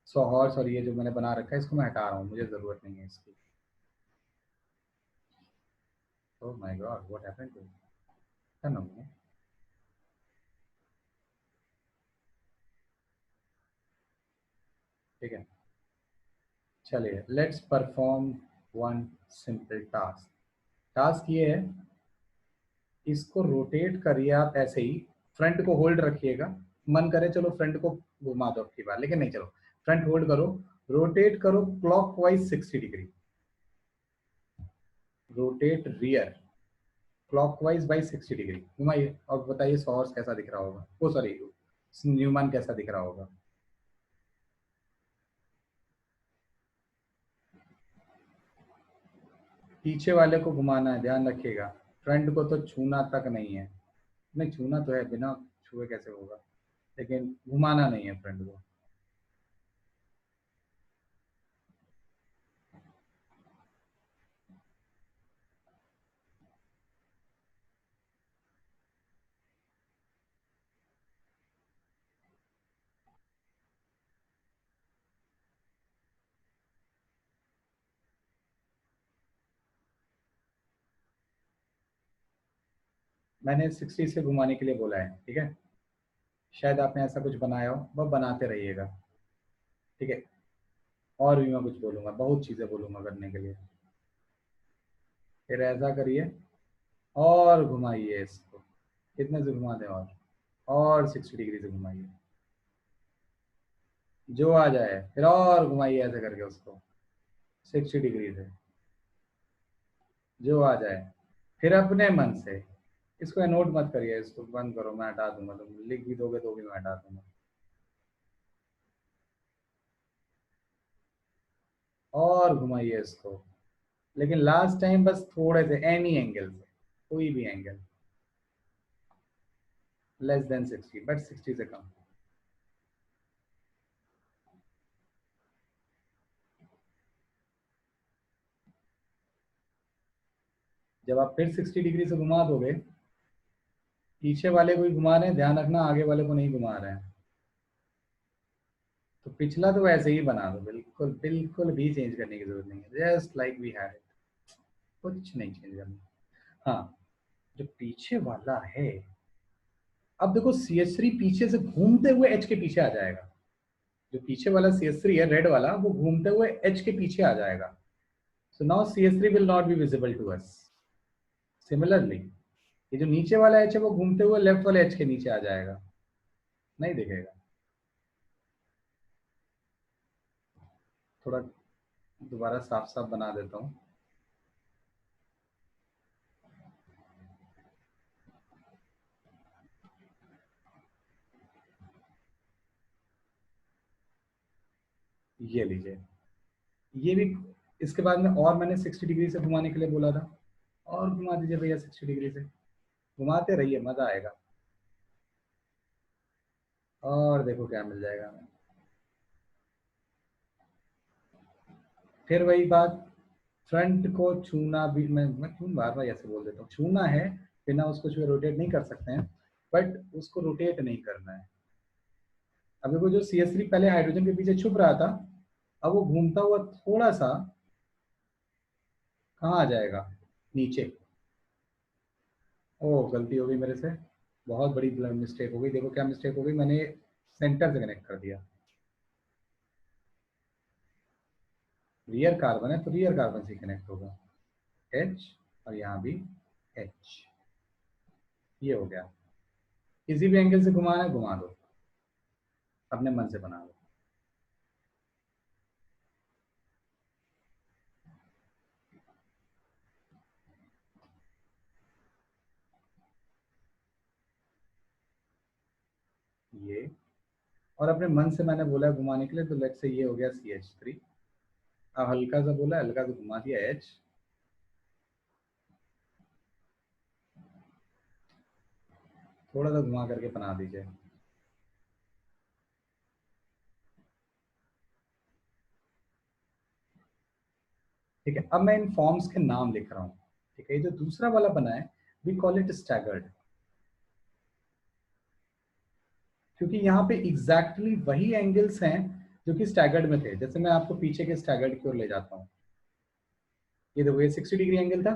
सोहॉर्स और ये जो मैंने बना रखा है इसको मैं हटा रहा हूँ, मुझे जरूरत नहीं है इसकी। Oh my god, what happened to turn on, ठीक है। चलिए let's perform one simple task. Task ये है, इसको रोटेट करिए आप ऐसे ही, फ्रंट को होल्ड रखिएगा, मन करे चलो फ्रंट को घुमा दो आपकी बार, लेकिन नहीं, चलो फ्रंट होल्ड करो, रोटेट करो clockwise 60 degree, rotate rear clockwise by 60 degree घुमाइए, और बताइए सोर्स कैसा दिख रहा होगा, ओ सॉरी न्यूमैन कैसा दिख रहा होगा। पीछे वाले को घुमाना है, ध्यान रखिएगा। फ्रंट को तो छूना तक नहीं है, नहीं छूना तो है, बिना छुए कैसे होगा, लेकिन घुमाना नहीं है फ्रंट को। मैंने 60 से घुमाने के लिए बोला है, ठीक है। शायद आपने ऐसा कुछ बनाया हो, वह बनाते रहिएगा, ठीक है। और भी मैं कुछ बोलूँगा, बहुत चीज़ें बोलूँगा करने के लिए। फिर ऐसा करिए और घुमाइए इसको, कितने से घुमा दें, और 60 डिग्री से घुमाइए, जो आ जाए। फिर और घुमाइए ऐसे करके उसको 60 डिग्री से, जो आ जाए। फिर अपने मन से इसको नोट मत करिए, इसको बंद करो, मैं हटा दूंगा, तुम लिख भी दोगे तो भी मैं हटा दूंगा। और घुमाइए इसको, लेकिन लास्ट टाइम बस थोड़े से, एनी एंगल से, कोई भी एंगल, लेस देन 60, बट 60 से कम। जब आप फिर 60 डिग्री से घुमा दोगे, पीछे वाले को ही घुमा रहे हैं, ध्यान रखना आगे वाले को नहीं घुमा रहे हैं। तो पिछला तो वैसे ही बना दो, बिल्कुल बिल्कुल भी चेंज करने की जरूरत नहीं है, just like we had it, कुछ नहीं चेंज करना। हाँ, जो पीछे वाला है, अब देखो CS3 पीछे से घूमते हुए H के पीछे आ जाएगा। जो पीछे वाला CS3 है, रेड वाला, वो घूमते हुए H के पीछे आ जाएगा। So now CS3 will not be visible to us. Similarly ये जो नीचे वाला H है, वो घूमते हुए लेफ्ट वाले H के नीचे आ जाएगा, नहीं दिखेगा। थोड़ा दोबारा साफ साफ बना देता हूँ। ये लीजिए, ये भी, इसके बाद में और मैंने 60 डिग्री से घुमाने के लिए बोला था, और घुमा दीजिए भैया 60 डिग्री से, घुमाते रहिए, मजा आएगा। और देखो क्या मिल जाएगा हमें। फिर वही बात, फ्रंट को छूना भी, मैं क्यों बार बार ऐसे बोल देता हूँ, छूना है, बिना उसको छुए रोटेट नहीं कर सकते हैं, बट उसको रोटेट नहीं करना है। अब देखो जो CS3 पहले हाइड्रोजन के पीछे छुप रहा था, अब वो घूमता हुआ थोड़ा सा कहाँ आ जाएगा, नीचे। ओ गलती हो गई मेरे से, बहुत बड़ी मिस्टेक हो गई। देखो क्या मिस्टेक हो गई, मैंने सेंटर से कनेक्ट कर दिया। रियर कार्बन है तो रियर कार्बन से कनेक्ट होगा, H, और यहाँ भी H। ये हो गया, किसी भी एंगल से घुमाना है घुमा दो, अपने मन से बना लो। ये, और अपने मन से मैंने बोला घुमाने के लिए, तो लेट्स से ये हो गया CH3। अब हल्का सा बोला, हल्का सा घुमा दिया H। थोड़ा सा घुमा करके बना दीजिए। ठीक है, अब मैं इन फॉर्म्स के नाम लिख रहा हूँ। ठीक है, ये जो दूसरा वाला बना है, वी कॉल इट स्टैगर्ड, क्योंकि यहाँ पे एग्जैक्टली वही एंगल्स हैं जो कि स्टैगर्ड में थे। जैसे मैं आपको पीछे के स्टैगर्ड की ओर ले जाता हूँ, ये देखो, ये 60 डिग्री एंगल था,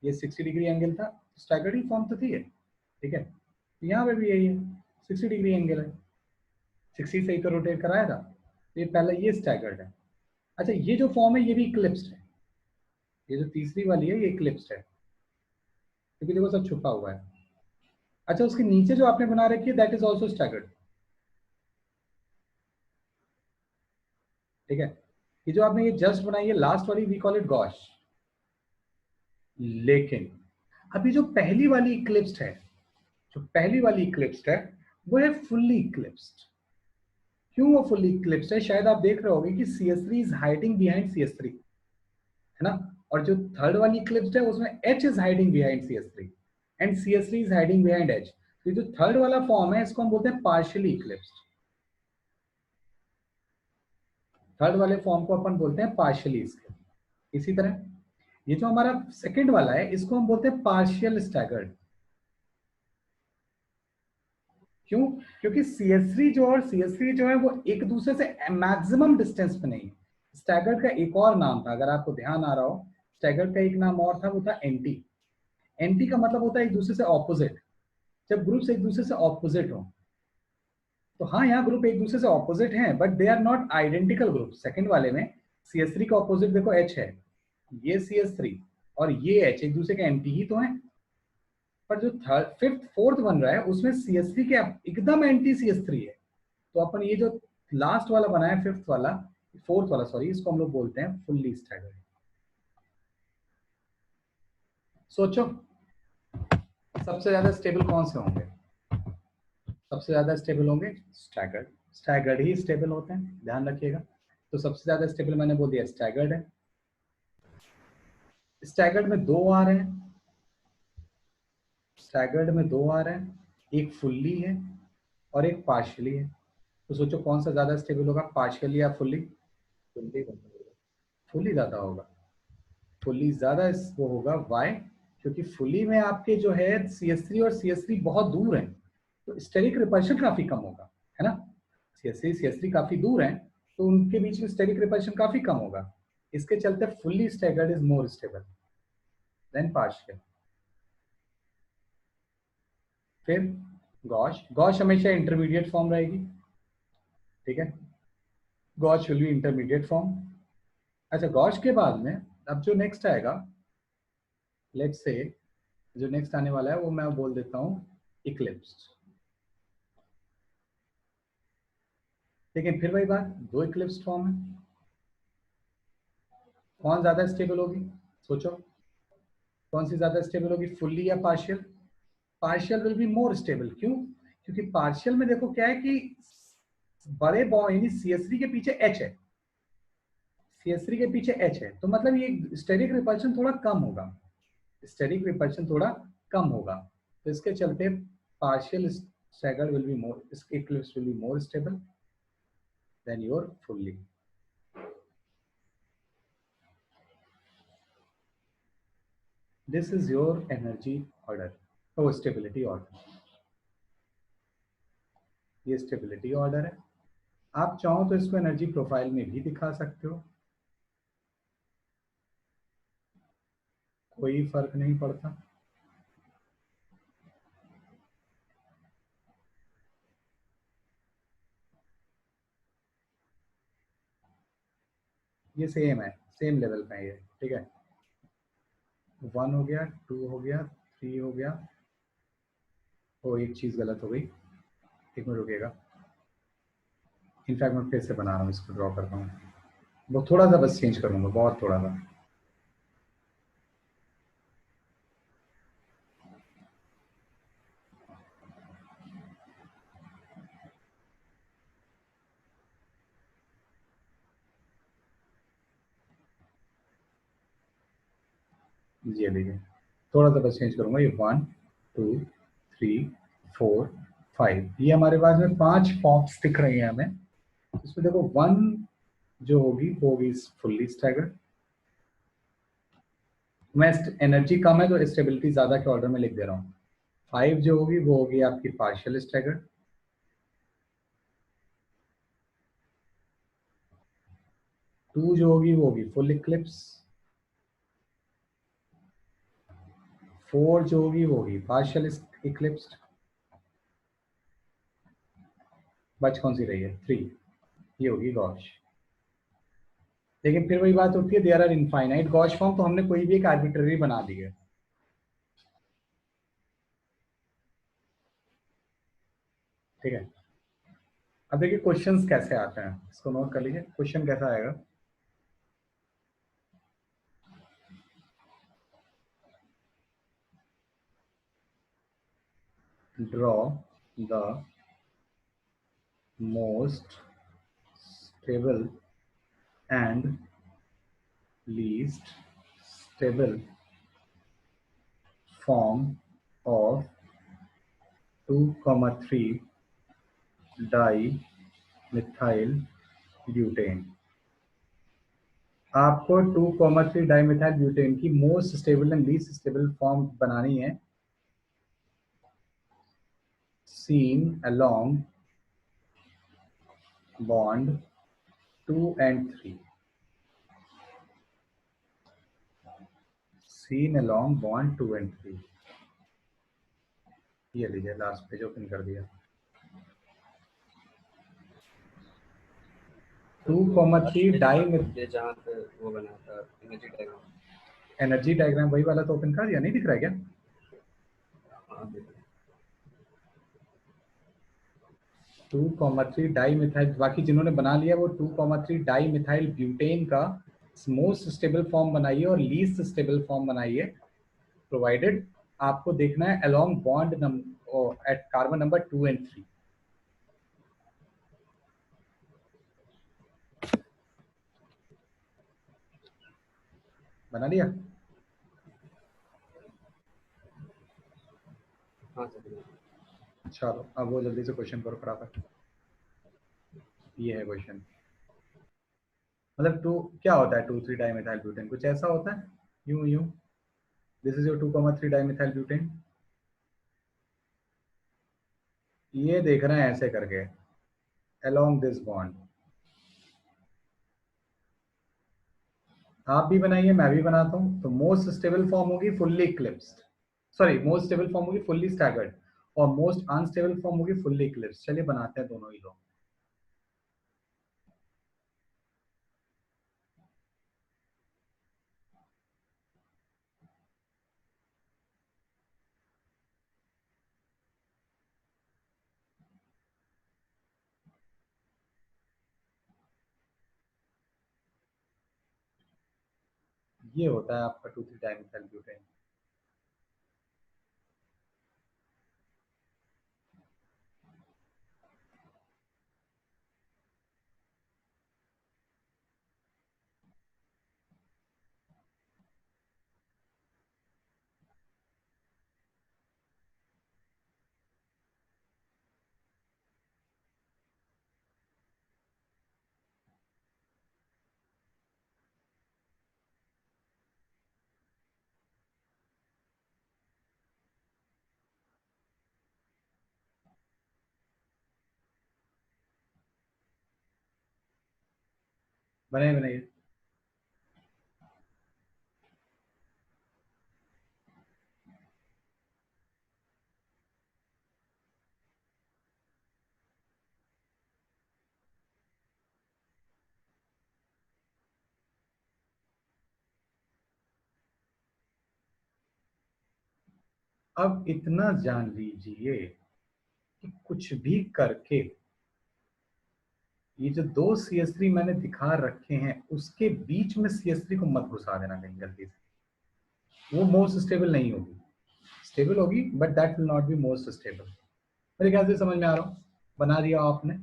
ये 60 डिग्री एंगल था, स्टैगर्ड ही फॉर्म तो थी है। ठीक है, तो यहाँ पे भी यही है, 60 डिग्री एंगल है, 60 से ही तो रोटेट कराया था, तो ये पहला, ये स्टैगर्ड है। अच्छा, ये जो फॉर्म है ये भी इक्लिप्स्ड है, ये जो तीसरी वाली है ये इक्लिप्स्ड है, क्योंकि देखो सब छुपा हुआ है। अच्छा, उसके नीचे जो आपने बना रखी है, दैट इज ऑल्सो स्टैगर्ड। ठीक है, ये जो आपने ये जस्ट बनाई है लास्ट वाली, वी कॉल इट गॉश। लेकिन अभी जो पहली वाली इक्लिप्स्ड है, जो पहली वाली इक्लिप्स्ड है, वो है फुल्ली इक्लिप्स्ड। क्यों वो फुल्ली इक्लिप्स्ड है? शायद आप देख रहे होगे कि CS3 is hiding behind CS3, है ना। और जो थर्ड वन इक्लिप्स्ड है उसमें H is hiding behind CH3 and CH3 is hiding behind H। तो जो थर्ड वाला फॉर्म है इसको हम बोलते हैं पार्शियली इक्लिप्स्ड। थर्ड वाले फॉर्म को अपन बोलते हैं पार्शियली इक्लिप्स्ड। इसी तरह ये जो हमारा सेकंड वाला है इसको हम बोलते हैं पार्शियल स्टैगर्ड। क्यों? क्योंकि CH3 जो और CH3 जो है वो एक दूसरे से मैक्सिमम डिस्टेंस पे नहीं है। स्टैगर्ड का एक और नाम था, अगर आपको ध्यान आ रहा हो, स्टैगर्ड का एक नाम और था, वो था एंटी। एंटी का मतलब होता है एक दूसरे से ऑपोजिट। जब ग्रुप्स एक दूसरे से ऑपोजिट हो तो हाँ, यहाँ ग्रुप एक दूसरे से ऑपोजिट हैं but they are not identical group. Second वाले में CH3 का ऑपोजिट देखो H है, ये CH3 और ये H एक दूसरे के एंटी ही तो हैं। पर जो थर्ड फिफ्थ फोर्थ बन रहा है उसमें CH3 के एकदम एंटी CH3 है। तो अपन ये जो लास्ट वाला बना है फिफ्थ वाला, फोर्थ वाला सॉरी, इसको हम लोग बोलते हैं फुल्ली स्टैगर्ड। सोचो सबसे ज्यादा स्टेबल कौन से होंगे? सबसे ज्यादा स्टेबल होंगे स्टैगर्ड। स्टैगर्ड ही स्टेबल होते हैं, ध्यान रखिएगा। तो सबसे ज्यादा स्टेबल मैंने बोल दिया स्टैगर्ड है। स्टैगर्ड में दो आ रहे हैं, स्टैगर्ड में दो आ रहे हैं, एक फुल्ली है और एक पार्शियली है। तो सोचो कौन सा ज्यादा स्टेबल होगा, पार्शियली या फुल्ली? फुल्ली ज्यादा होगा। फुल्ली ज्यादा वो होगा, वाई? क्योंकि फुल्ली में आपके जो है CH3 और CH3 बहुत दूर हैं, तो स्टेरिक रिपल्शन काफी कम होगा, है ना। CH3 काफी दूर हैं तो उनके बीच में स्टेरिक रिपल्शन काफी कम होगा। इसके चलते fully staggered is more stable then partial. फिर गॉश, गॉश हमेशा इंटरमीडिएट फॉर्म रहेगी, ठीक है। Gosh will be intermediate form. अच्छा, गॉश के बाद में अब जो नेक्स्ट आएगा, लेट्स से जो नेक्स्ट आने वाला है वो मैं बोल देता हूँ इक्लिप्स्ड। लेकिन फिर वही बात, दो इक्लिप्स्ड फॉर्म है, कौन ज्यादा स्टेबल होगी? सोचो कौन सी ज्यादा स्टेबल होगी, फुल्ली या partial? Partial will be more stable. क्यों? क्योंकि पार्शियल में देखो क्या है कि बड़े बॉन्ड यानी CH3 के पीछे H है, CH3 के पीछे H है, तो मतलब ये स्टेरिक रिपल्शन थोड़ा कम होगा, स्टेरिक रिपल्शन थोड़ा कम होगा। तो इसके चलते partial staggered will be more, Eclipse will be more stable then your fully. This is your energy order, तो स्टेबिलिटी ऑर्डर, ये स्टेबिलिटी ऑर्डर है। आप चाहो तो इसको एनर्जी प्रोफाइल में भी दिखा सकते हो, कोई फर्क नहीं पड़ता। ये सेम है, सेम लेवल पे है ये, ठीक है। 1 हो गया, 2 हो गया, 3 हो गया। ओ एक चीज गलत हो गई, एक मिनट रुकिएगा। इनफैक्ट मैं फिर से बना रहा हूँ, इसको ड्रॉ करता हूँ, वो थोड़ा सा बस चेंज करूंगा, बहुत थोड़ा सा। जी देखिए, थोड़ा सा बस चेंज करूंगा। ये 1 2 3 4 5, ये हमारे पास में 5 फॉर्म्स दिख रही हैं हमें। इसमें देखो 1 जो होगी वो होगी फुल्ली स्टैगर्ड। मैं एनर्जी कम है तो स्टेबिलिटी ज्यादा के ऑर्डर में लिख दे रहा हूँ। 5 जो होगी वो होगी आपकी पार्शियल स्टैगर्ड। 2 जो होगी वो होगी फुल इक्लिप्स। 4 जो होगी वो होगी पार्शियल इक्लिप्स्ड। बच कौन सी रही है? 3, ये होगी गॉश। लेकिन फिर वही बात होती है, there are infinite gauche form, तो हमने कोई भी एक आर्बिट्ररी बना दी है, ठीक है। अब देखिए क्वेश्चंस कैसे आते हैं, इसको नोट कर लीजिए। क्वेश्चन कैसा आएगा, draw the most stable and least stable form of 2,3 dimethyl butane। आपको 2,3 डाइमिथाइल ब्यूटेन की most stable and least stable form बनानी है, seen along bond 2 and 3, seen along bond 2 and 3। ये लीजिए लास्ट पेज ओपन कर दिया। 2,3 डाइमिथाइल, जहाँ पे वो बना था एनर्जी डायग्राम, एनर्जी डायग्राम वही वाला तो ओपन कर दिया, नहीं दिख रहा है क्या? हाँ 2,3 डाइमिथाइल, बाकी जिन्होंने बना लिया वो 2,3 डाइमिथाइल ब्यूटेन का मोस्ट स्टेबल फॉर्म बनाइए और लीस्ट स्टेबल फॉर्म बनाइए, प्रोवाइडेड आपको देखना है along bond number at carbon number 2 and 3। बना लिया? हाँ सर। चलो अब वो जल्दी से क्वेश्चन करो फटाफट। ये है क्वेश्चन, मतलब टू क्या होता है 2,3 डाइमिथाइल ब्यूटेन, कुछ ऐसा होता है, यूं यूं, this is your 2,3 dimethyl butane, ये देख रहे हैं ऐसे करके अलोंग दिस बॉन्ड। आप भी बनाइए, मैं भी बनाता हूं। तो मोस्ट स्टेबल फॉर्म होगी fully eclipsed, sorry most stable form होगी फुल्ली स्टैगर्ड, और मोस्ट अनस्टेबल फॉर्म होगी फुल्ली इक्लिप्स्ड। चलिए बनाते हैं दोनों ही लोग। ये होता है आपका 2,3 डाइमिथाइल ब्यूटेन। बनाइए बनाइए। अब इतना जान लीजिए कि कुछ भी करके ये जो दो CH3 मैंने दिखा रखे हैं उसके बीच में CH3 को मत घुसा देना कहीं गलती से, वो मोस्ट स्टेबल नहीं होगी। स्टेबल होगी but that will not be most stable. मेरे ख्याल से समझ में आ रहा हूँ, बना दिया आपने।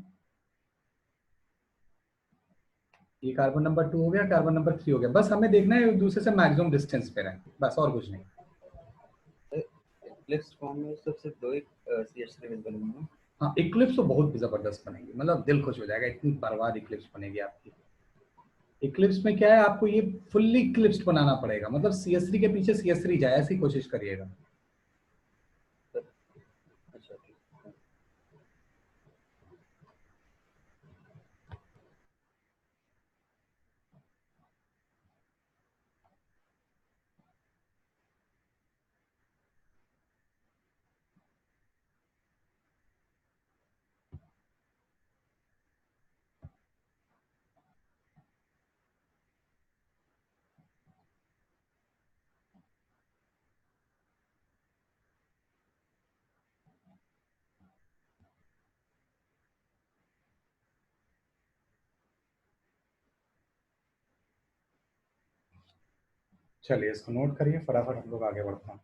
ये कार्बन नंबर 2 हो गया, कार्बन नंबर 3 हो गया। बस हमें देखना है एक दूसरे से मैक्सिमम डिस्टेंस पे रहें, बस और कुछ नहीं। इक्लिप्स फॉर्म में सबसे दो ही CH3 बनेंगे। हाँ इक्लिप्स तो बहुत जबरदस्त बनेगी, मतलब दिल खुश हो जाएगा, इतनी बर्बाद इक्लिप्स बनेगी आपकी। इक्लिप्स में क्या है, आपको ये फुल्ली इक्लिप्स्ड बनाना पड़ेगा, मतलब CH3 के पीछे CH3 जाए ऐसी कोशिश करिएगा। अच्छा ठीक है। चलिए इसको नोट करिए, फटाफट हम लोग आगे बढ़ते हैं।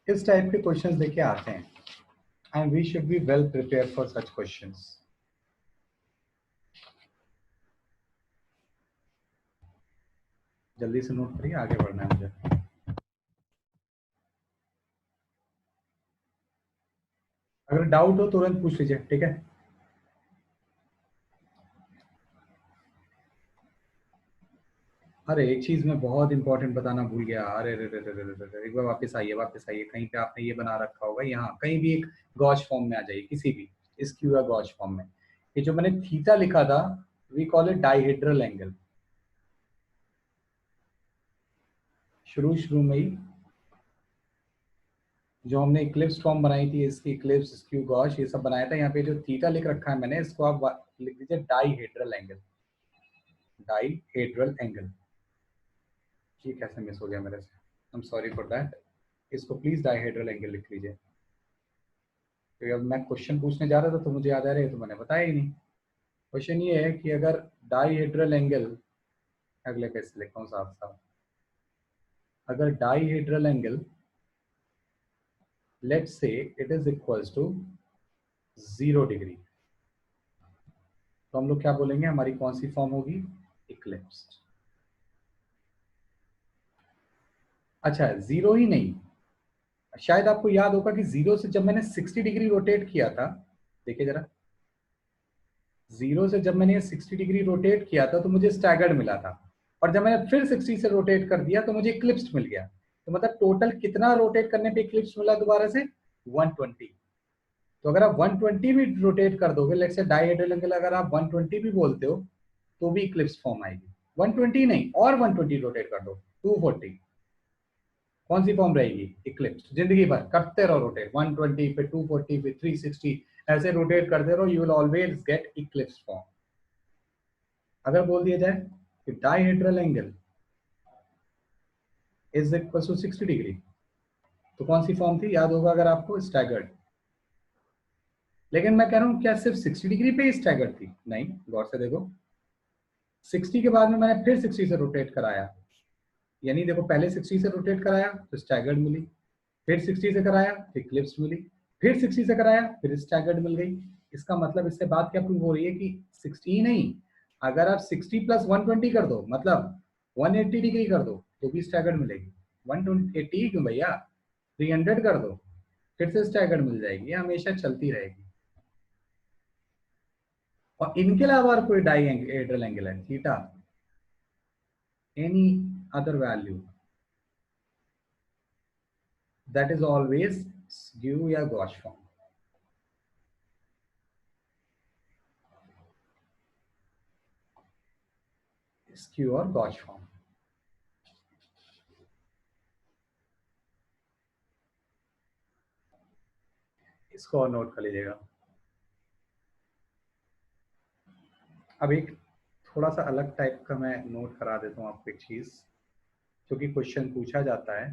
इस टाइप के क्वेश्चंस लेके आते हैं and we should be well prepare for such questions. जल्दी से नोट करिए, आगे बढ़ना है मुझे। अगर डाउट हो तुरंत पूछ लीजिए, ठीक है। अरे एक चीज मैं बहुत इंपॉर्टेंट बताना भूल गया, अरे रे रे रे रे रे रे, एक बार वापस आइए, वापस आइए। कहीं पे आपने ये बना रखा होगा, यहाँ कहीं भी एक गॉश फॉर्म में आ जाइए, किसी भी स्क्यू या गॉश फॉर्म में। ये जो मैंने थीटा लिखा था, we call it dihedral angle. शुरू में ही जो हमने इक्लिप्स फॉर्म बनाई थी, इसकी इक्लिप्स, स्क्यू, गॉश, ये सब बनाया था, यहाँ पे जो थीटा लिख रखा है मैंने, इसको आप लिख दीजिए डाइहेड्रल एंगल। डाइहेड्रल एंगल, ये कैसे मिस हो गया मेरे से, I am sorry for that. इसको प्लीज डाइहेड्रल एंगल लिख लीजिए, क्योंकि अब मैं क्वेश्चन पूछने जा रहा था तो मुझे याद आ रहा है, तो मैंने बताया ही नहीं। क्वेश्चन ये है कि अगर डाइहेड्रल एंगल, अगले कैसे लिखता हूँ साफ साफ, अगर dihedral angle let's say it is equals to 0 degree, तो हम लोग क्या बोलेंगे, हमारी कौन सी फॉर्म होगी, इक्लिप्स्ड। अच्छा, जीरो ही नहीं, शायद आपको याद होगा कि जीरो से जब मैंने 60 डिग्री रोटेट किया था, देखिए जरा, जीरो से जब मैंने 60 डिग्री रोटेट किया था तो मुझे स्टैगर्ड मिला था, और जब मैंने फिर 60 से रोटेट कर दिया तो मुझे इक्लिप्स्ड मिल गया। तो मतलब टोटल कितना रोटेट करने पे इक्लिप्स मिला दोबारा से, 120। तो अगर आप 120 भी रोटेट कर दोगे, लेट्स से डाइहेड्रल एंगल अगर आप 120 भी बोलते हो, तो भी इक्लिप्स फॉर्म आएगी। 120 नहीं, और 120 रोटेट कर दो, 240, कौन सी फॉर्म रहेगी, इक्लिप्स। जिंदगी भर करते रहो रोटेट, 120 पे 240 पे 360, ऐसे रोटेट करते रहो, you will always get eclipse form. अगर बोल दिया जाए कि dihedral angle is equal to 60 degree, तो कौन सी फॉर्म थी, याद होगा अगर आपको, स्टैगर्ड। लेकिन मैं कह रहा हूं क्या सिर्फ 60 डिग्री पे ही स्टैगर्ड थी, नहीं, गौर से देखो, 60 के बाद में मैंने फिर 60 से रोटेट कराया, यानी देखो पहले 60 से रोटेट कराया तो स्टैगर्ड मिली, फिर 60 से कराया तो इक्लिप्स मिली, फिर 60 से कराया फिर स्टैगर्ड मिल गई। इसका मतलब इससे बात क्या प्रूव हो रही है कि 60 ही नहीं, अगर आप 60 प्लस 120 कर दो, मतलब 180 डिग्री कर दो, तो भी स्टैगर्ड मिलेगी। 180 क्यों भैया, 300 कर दो, फिर से स्टैगर्ड मिल जाएगी, ये हमेशा चलती रहेगी। और इनके अलावा और कोई डाइहेड्रल एंगल है, theta, any other value, that is always skew या गॉश फॉर्म। स्क्यू और गॉश फॉर्म, इसको और नोट कर लीजिएगा। अब एक थोड़ा सा अलग टाइप का मैं नोट करा देता हूँ आपको एक चीज, क्योंकि क्वेश्चन पूछा जाता है।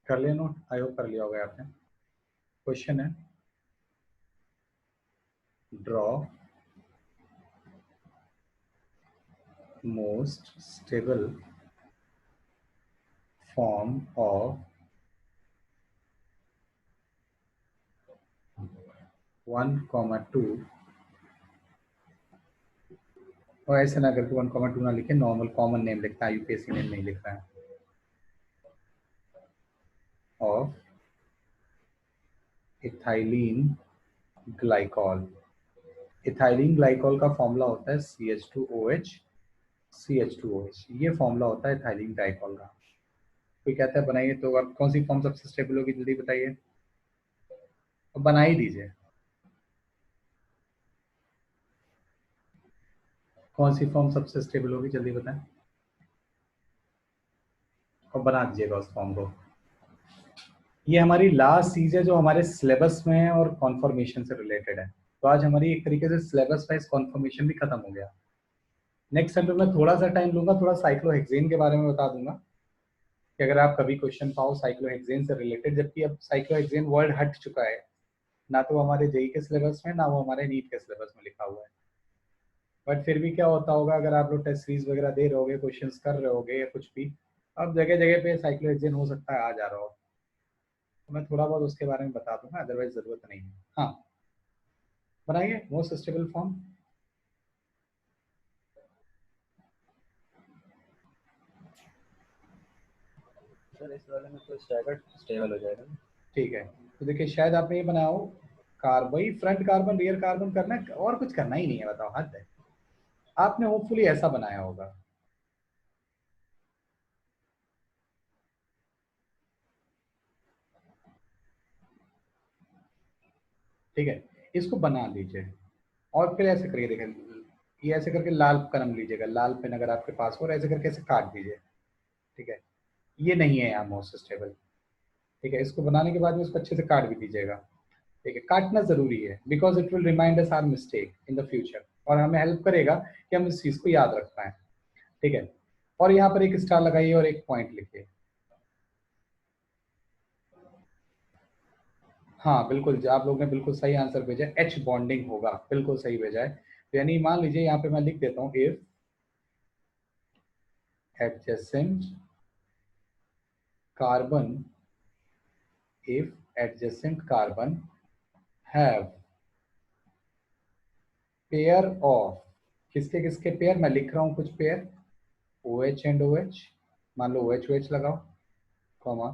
कर लिया नोट, आई होप कर लिया होगा आपने। क्वेश्चन है, draw most stable form of 1,2, और ऐसे ना करके 1,2 ना लिखे, नॉर्मल कॉमन नेम लिखता है, यूपीएससी नेम नहीं लिख रहा है, of ethylene glycol. Ethylene glycol का फॉर्मूला होता है CH2OH, CH2OH, ये फॉर्मूला होता है इथाइलिन ग्लाइकॉल का। कोई कहता है बनाइए, तो अब कौन सी फॉर्म सबसे स्टेबल होगी, जल्दी बताइए, अब बना ही दीजिए, कौन सी फॉर्म सबसे स्टेबल होगी, जल्दी बताएं, और बना दीजिएगा उस फॉर्म को। ये हमारी लास्ट चीज है जो हमारे सिलेबस में है और कॉन्फर्मेशन से रिलेटेड है, तो आज हमारी एक तरीके से सिलेबस वाइज कॉन्फर्मेशन भी खत्म हो गया। नेक्स्ट टाइम पे मैं थोड़ा सा टाइम लूंगा, थोड़ा साइक्लोहेक्सेन के बारे में बता दूंगा, कि अगर आप कभी क्वेश्चन पाओ साइक्लोहेक्सेन से रिलेटेड, जबकि अब साइक्लोहेक्सेन वर्ड हट चुका है, ना तो हमारे जेई के सिलेबस में, ना वो हमारे नीट के सिलेबस में लिखा हुआ है। बट फिर भी क्या होता होगा, अगर आप लोग टेस्ट सीरीज वगैरह दे रहे होगे, क्वेश्चंस कर रहे होगे या कुछ भी, अब जगह जगह पे साइक्लोहेक्सेन हो सकता है आ जा रहा हो, तो मैं थोड़ा बहुत उसके बारे में बता दूंगा, अदरवाइज जरूरत नहीं है। हाँ, बनाइए मोस्ट स्टेबल फॉर्म। सर इस वाले में तो स्टैगर्ड स्टेबल हो जाएगा ना। ठीक है, तो देखिए शायद आपने ये बनाया हो वही फ्रंट कार्बन रियर कार्बन करना है और कुछ करना ही नहीं है, बताओ हद है। आपने होपफुली ऐसा बनाया होगा। ठीक है, इसको बना लीजिए और फिर ऐसे करिए, देखें ये ऐसे करके लाल कलम लीजिएगा, लाल पेन अगर आपके पास हो, और ऐसे करके ऐसे काट दीजिए। ठीक है, ये नहीं है यहाँ मोस्ट स्टेबल। ठीक है, इसको बनाने के बाद में इसको अच्छे से काट भी दीजिएगा। ठीक है, काटना जरूरी है because it will remind us our mistake in the future, और हमें हेल्प करेगा कि हम इस चीज को याद रख पाए। ठीक है, और यहाँ पर एक स्टार लगाइए और एक पॉइंट लिखिए। हाँ बिल्कुल, जो आप लोग ने बिल्कुल सही आंसर भेजा, एच बॉन्डिंग होगा, बिल्कुल सही भेजा है। तो यानी मान लीजिए यहाँ पे मैं लिख देता हूँ, if adjacent carbon, if adjacent carbon have pair of, किसके किसके पेयर, मैं लिख रहा हूं कुछ पेयर, OH एंड OH, मान लो OH OH लगाओ, comma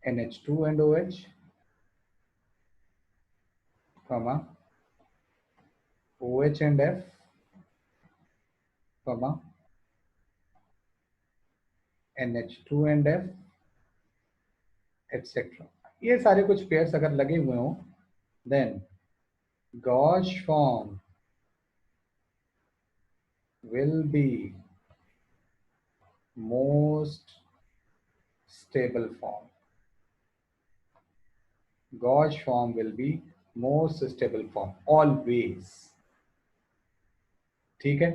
NH2 and OH, comma OH and F, comma NH2 and F, etcetera. ये सारे कुछ पेयर्स अगर लगे हुए हों, then gauche form will be most stable form. Gauge form will be most stable form always. ठीक है,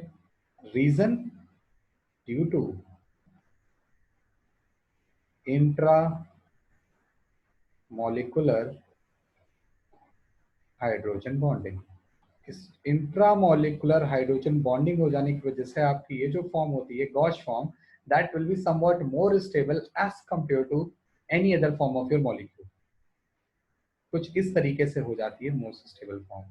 reason due to intra molecular hydrogen bonding. इस इंट्रा मॉलिकुलर हाइड्रोजन बॉन्डिंग हो जाने की वजह से आपकी ये जो फॉर्म होती है gauche form, that will be somewhat more stable as compare to any other form of your molecule. कुछ इस तरीके से हो जाती है मोस्ट स्टेबल फॉर्म।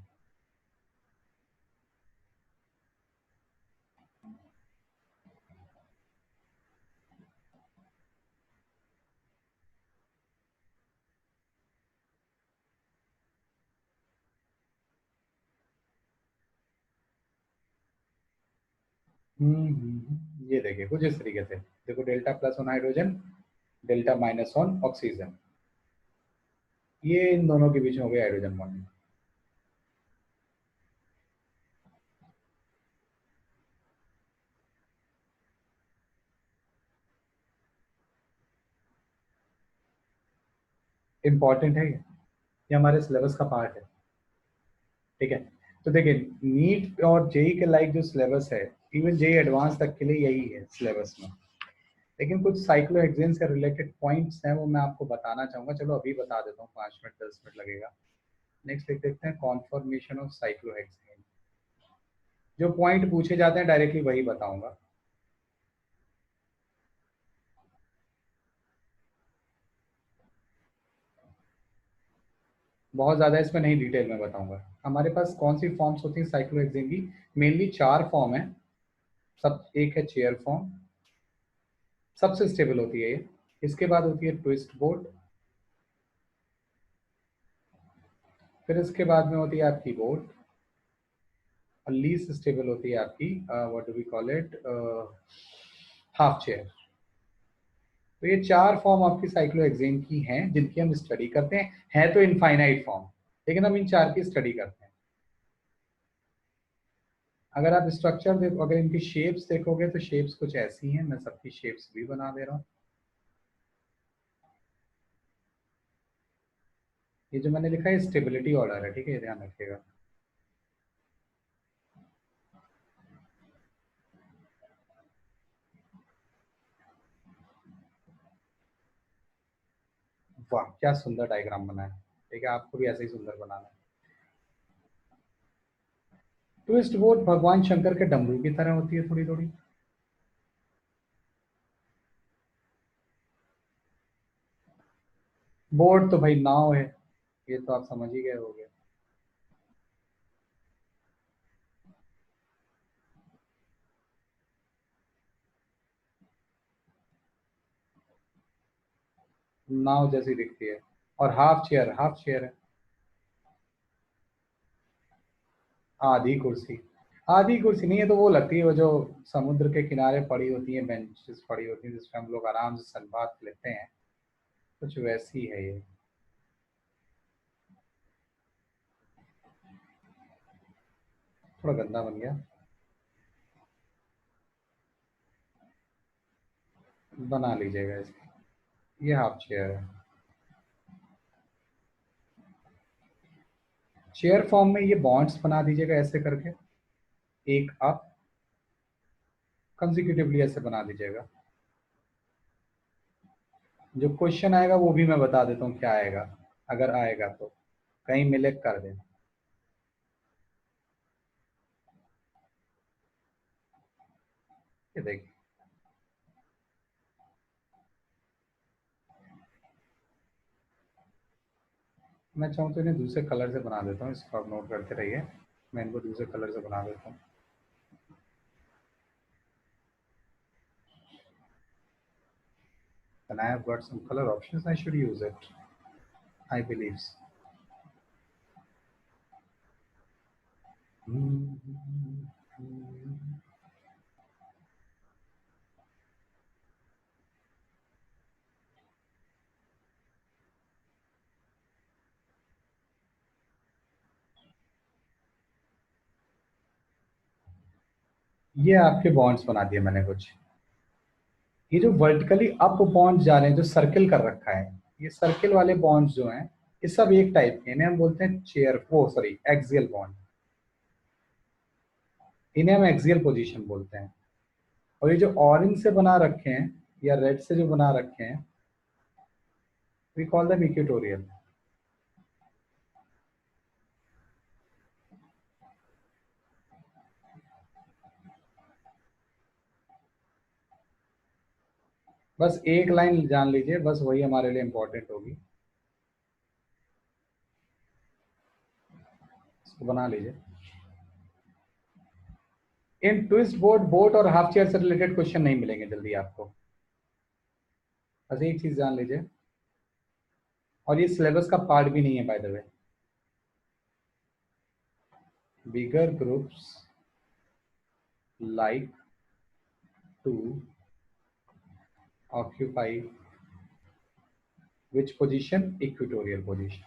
ये देखिए कुछ इस तरीके से, देखो delta plus on hydrogen, delta minus on oxygen, ये इन दोनों के बीच में हो गया हाइड्रोजन बॉन्डिंग। इंपॉर्टेंट है ये हमारे सिलेबस का पार्ट है। ठीक है, तो देखिए नीट और जेई के लाइक जो सिलेबस है, इवन जेई एडवांस तक के लिए यही है सिलेबस में। लेकिन कुछ साइक्लोहेक्सेन से रिलेटेड पॉइंट्स हैं, वो मैं आपको बताना चाहूंगा। चलो अभी बता देता हूँ, 5 मिनट 10 मिनट लगेगा। नेक्स्ट लिख देखते हैं कॉन्फॉर्मेशन ऑफ साइक्लोहेक्सेन। जो पॉइंट पूछे जाते हैं डायरेक्टली वही बताऊंगा। बहुत ज्यादा इसमें नहीं डिटेल में बताऊंगा। हमारे पास कौन सी फॉर्म्स होती हैं साइक्लोहेक्सेन की, मेनली 4 फॉर्म है। सब एक है चेयर फॉर्म, सबसे स्टेबल होती है ये। इसके बाद होती है ट्विस्ट बोट, फिर इसके बाद में होती है आपकी बोट, और लीस्ट स्टेबल होती है आपकी what do we call it, half chair. तो ये 4 फॉर्म आपकी साइक्लोहेक्सेन की हैं जिनकी हम स्टडी करते हैं। है तो इनफाइनाइट फॉर्म, लेकिन हम इन 4 की स्टडी करते हैं। अगर आप स्ट्रक्चर देखो, अगर इनकी शेप्स देखोगे तो शेप्स कुछ ऐसी हैं, मैं सबकी शेप्स भी बना दे रहा हूँ। ये जो मैंने लिखा है स्टेबिलिटी ऑर्डर है, ठीक है, ध्यान रखिएगा। वाह क्या सुंदर डायग्राम बना है। ठीक है, आपको भी ऐसे ही सुंदर बनाना है। ट्विस्ट बोट भगवान शंकर के डमरू की तरह होती है थोड़ी थोड़ी। बोट तो भाई नाव है, ये तो आप समझ ही गए होगे। नाव जैसी दिखती है। और हाफ चेयर है। आधी कुर्सी, आधी कुर्सी नहीं है तो वो लगती है वो जो समुद्र के किनारे पड़ी होती है, बेंचेस पड़ी होती है जिसपे हम लोग आराम से सनबाथ लेते हैं, कुछ वैसी है ये। थोड़ा गंदा बन गया, बना लीजिएगा इसकी। ये हाफ चेयर है। चेयर फॉर्म में ये बॉन्ड्स बना दीजिएगा ऐसे करके, एक अप कंसेक्यूटिवली ऐसे बना दीजिएगा। जो क्वेश्चन आएगा वो भी मैं बता देता हूँ क्या आएगा, अगर आएगा तो कहीं मिले कर देना। ये देखिए, मैं चाहूँ तो इन्हें दूसरे कलर से बना देता हूँ, इसको आप नोट करते रहिए। मैं इनको दूसरे कलर से बना देता हूँ। And I have got some color options, I should use it, I believe. ये आपके बॉन्ड्स बना दिए मैंने कुछ। ये जो वर्टिकली अप बॉन्ड्स जा रहे हैं, जो सर्किल कर रखा है, ये सर्किल वाले बॉन्ड्स जो हैं, ये सब एक टाइप के, इन्हें हम बोलते हैं चेयर, वो सॉरी एक्सियल बॉन्ड, इन्हें हम एक्सियल पोजीशन बोलते हैं। और ये जो ऑरेंज से बना रखे हैं या रेड से जो बना रखे हैं, वी कॉल देम इक्वेटोरियल। बस एक लाइन जान लीजिए, बस वही हमारे लिए इंपॉर्टेंट होगी, इसको बना लीजिए। इन ट्विस्ट बोट, बोट और हाफ चेयर से रिलेटेड क्वेश्चन नहीं मिलेंगे जल्दी आपको, बस एक चीज जान लीजिए। और ये सिलेबस का पार्ट भी नहीं है by the way. Bigger groups like to occupy which position, equatorial position.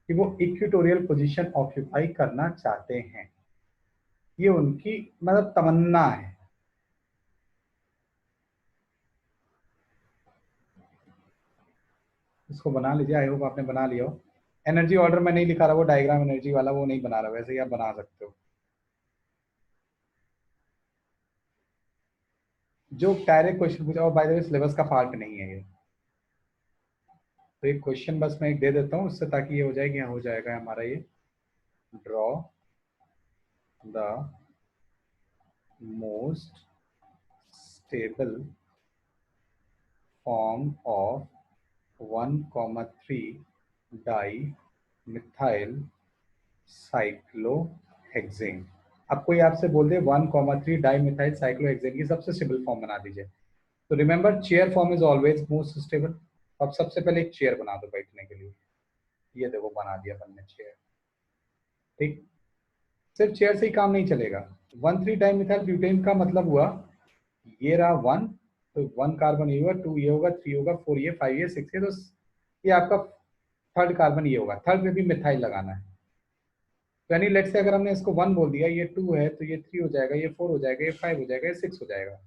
कि वो इक्वेटोरियल पोजीशन ऑक्यूपाई करना चाहते हैं, ये उनकी मतलब तमन्ना है। इसको बना लीजिए, आई होप आपने बना लिया हो। एनर्जी ऑर्डर में नहीं लिखा रहा, वो डायग्राम एनर्जी वाला वो नहीं बना रहा, वैसे ही आप बना सकते हो। जो डायरेक्ट क्वेश्चन पूछा, और बाय द वे सिलेबस का पार्ट नहीं है ये, तो एक क्वेश्चन बस मैं एक दे देता हूँ उससे, ताकि ये हो जाएगी, हो जाएगा हमारा ये। Draw the most stable form of 1,3 di methyl cyclohexane. अब कोई आपसे बोल दे 1,3 डाई मिथाइल साइक्लोहेक्सेन की सबसे स्टेबल फॉर्म बना दीजिए, तो remember chair form is always most stable. अब सबसे पहले एक चेयर बना दो बैठने के लिए। ये देखो बना दिया अपन ने चेयर। ठीक, सिर्फ चेयर से ही काम नहीं चलेगा। 1,3 डाइमिथाइल ब्यूटेन का मतलब हुआ, ये रहा 1, तो 1 कार्बन ये होगा, 2 ये होगा, 3 होगा, 4 ये, 5 ये, 6 ये, तो ये आपका थर्ड कार्बन ये होगा। थर्ड में भी मिथाइल लगाना है, तो यानी लेट से अगर हमने इसको 1 बोल दिया, ये 2 है तो ये 3 हो जाएगा, ये 4 हो जाएगा, ये 5 हो जाएगा, ये 6 हो जाएगा।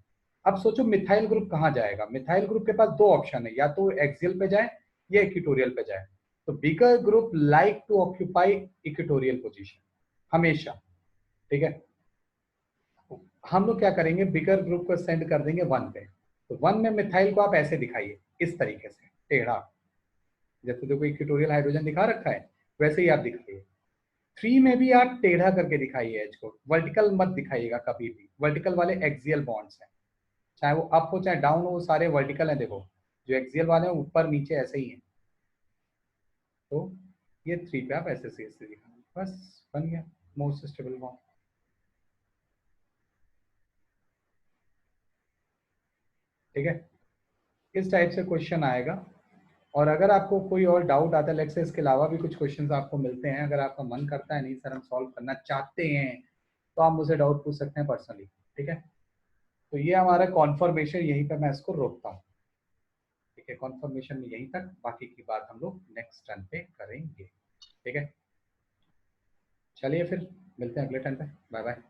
अब सोचो मिथाइल ग्रुप कहाँ जाएगा। मिथाइल ग्रुप के पास दो ऑप्शन है, या तो एक्सियल पे जाए या इक्वेटोरियल पे जाए। तो bigger group like to occupy equatorial position हमेशा। ठीक है, हम लोग क्या करेंगे, बिगर ग्रुप को सेंड कर देंगे 1 पे। तो 1 में मिथाइल को आप ऐसे दिखाइए, इस तरीके से टेढ़ा, जैसे देखो इक्वेटोरियल हाइड्रोजन दिखा रखा है वैसे ही आप दिखाइए। 3 में भी आप टेढ़ा करके दिखाइए एच को, वर्टिकल मत दिखाइएगा कभी भी। वर्टिकल वाले एक्सियल बॉन्ड्स हैं, चाहे वो अप हो चाहे डाउन हो, वो सारे वर्टिकल हैं। देखो जो एक्सियल वाले हैं ऊपर नीचे ऐसे ही हैं, तो ये 3 पे आप ऐसे से दिखाएं, बस बन गया मोस्ट स्टेबल बॉन्ड। ठीक है, इस टाइप से क्वेश्चन आएगा। और अगर आपको कोई और डाउट आता है, लेट्स से इसके अलावा भी कुछ क्वेश्चंस आपको मिलते हैं, अगर आपका मन करता है नहीं सर हम सॉल्व करना चाहते हैं, तो आप मुझे डाउट पूछ सकते हैं पर्सनली। ठीक है, तो ये हमारा कॉन्फर्मेशन, यहीं पर मैं इसको रोकता हूँ। ठीक है, कॉन्फर्मेशन में यहीं तक, बाकी की बात हम लोग नेक्स्ट टर्न पे करेंगे। ठीक है, चलिए फिर मिलते हैं अगले टर्न पे। Bye bye.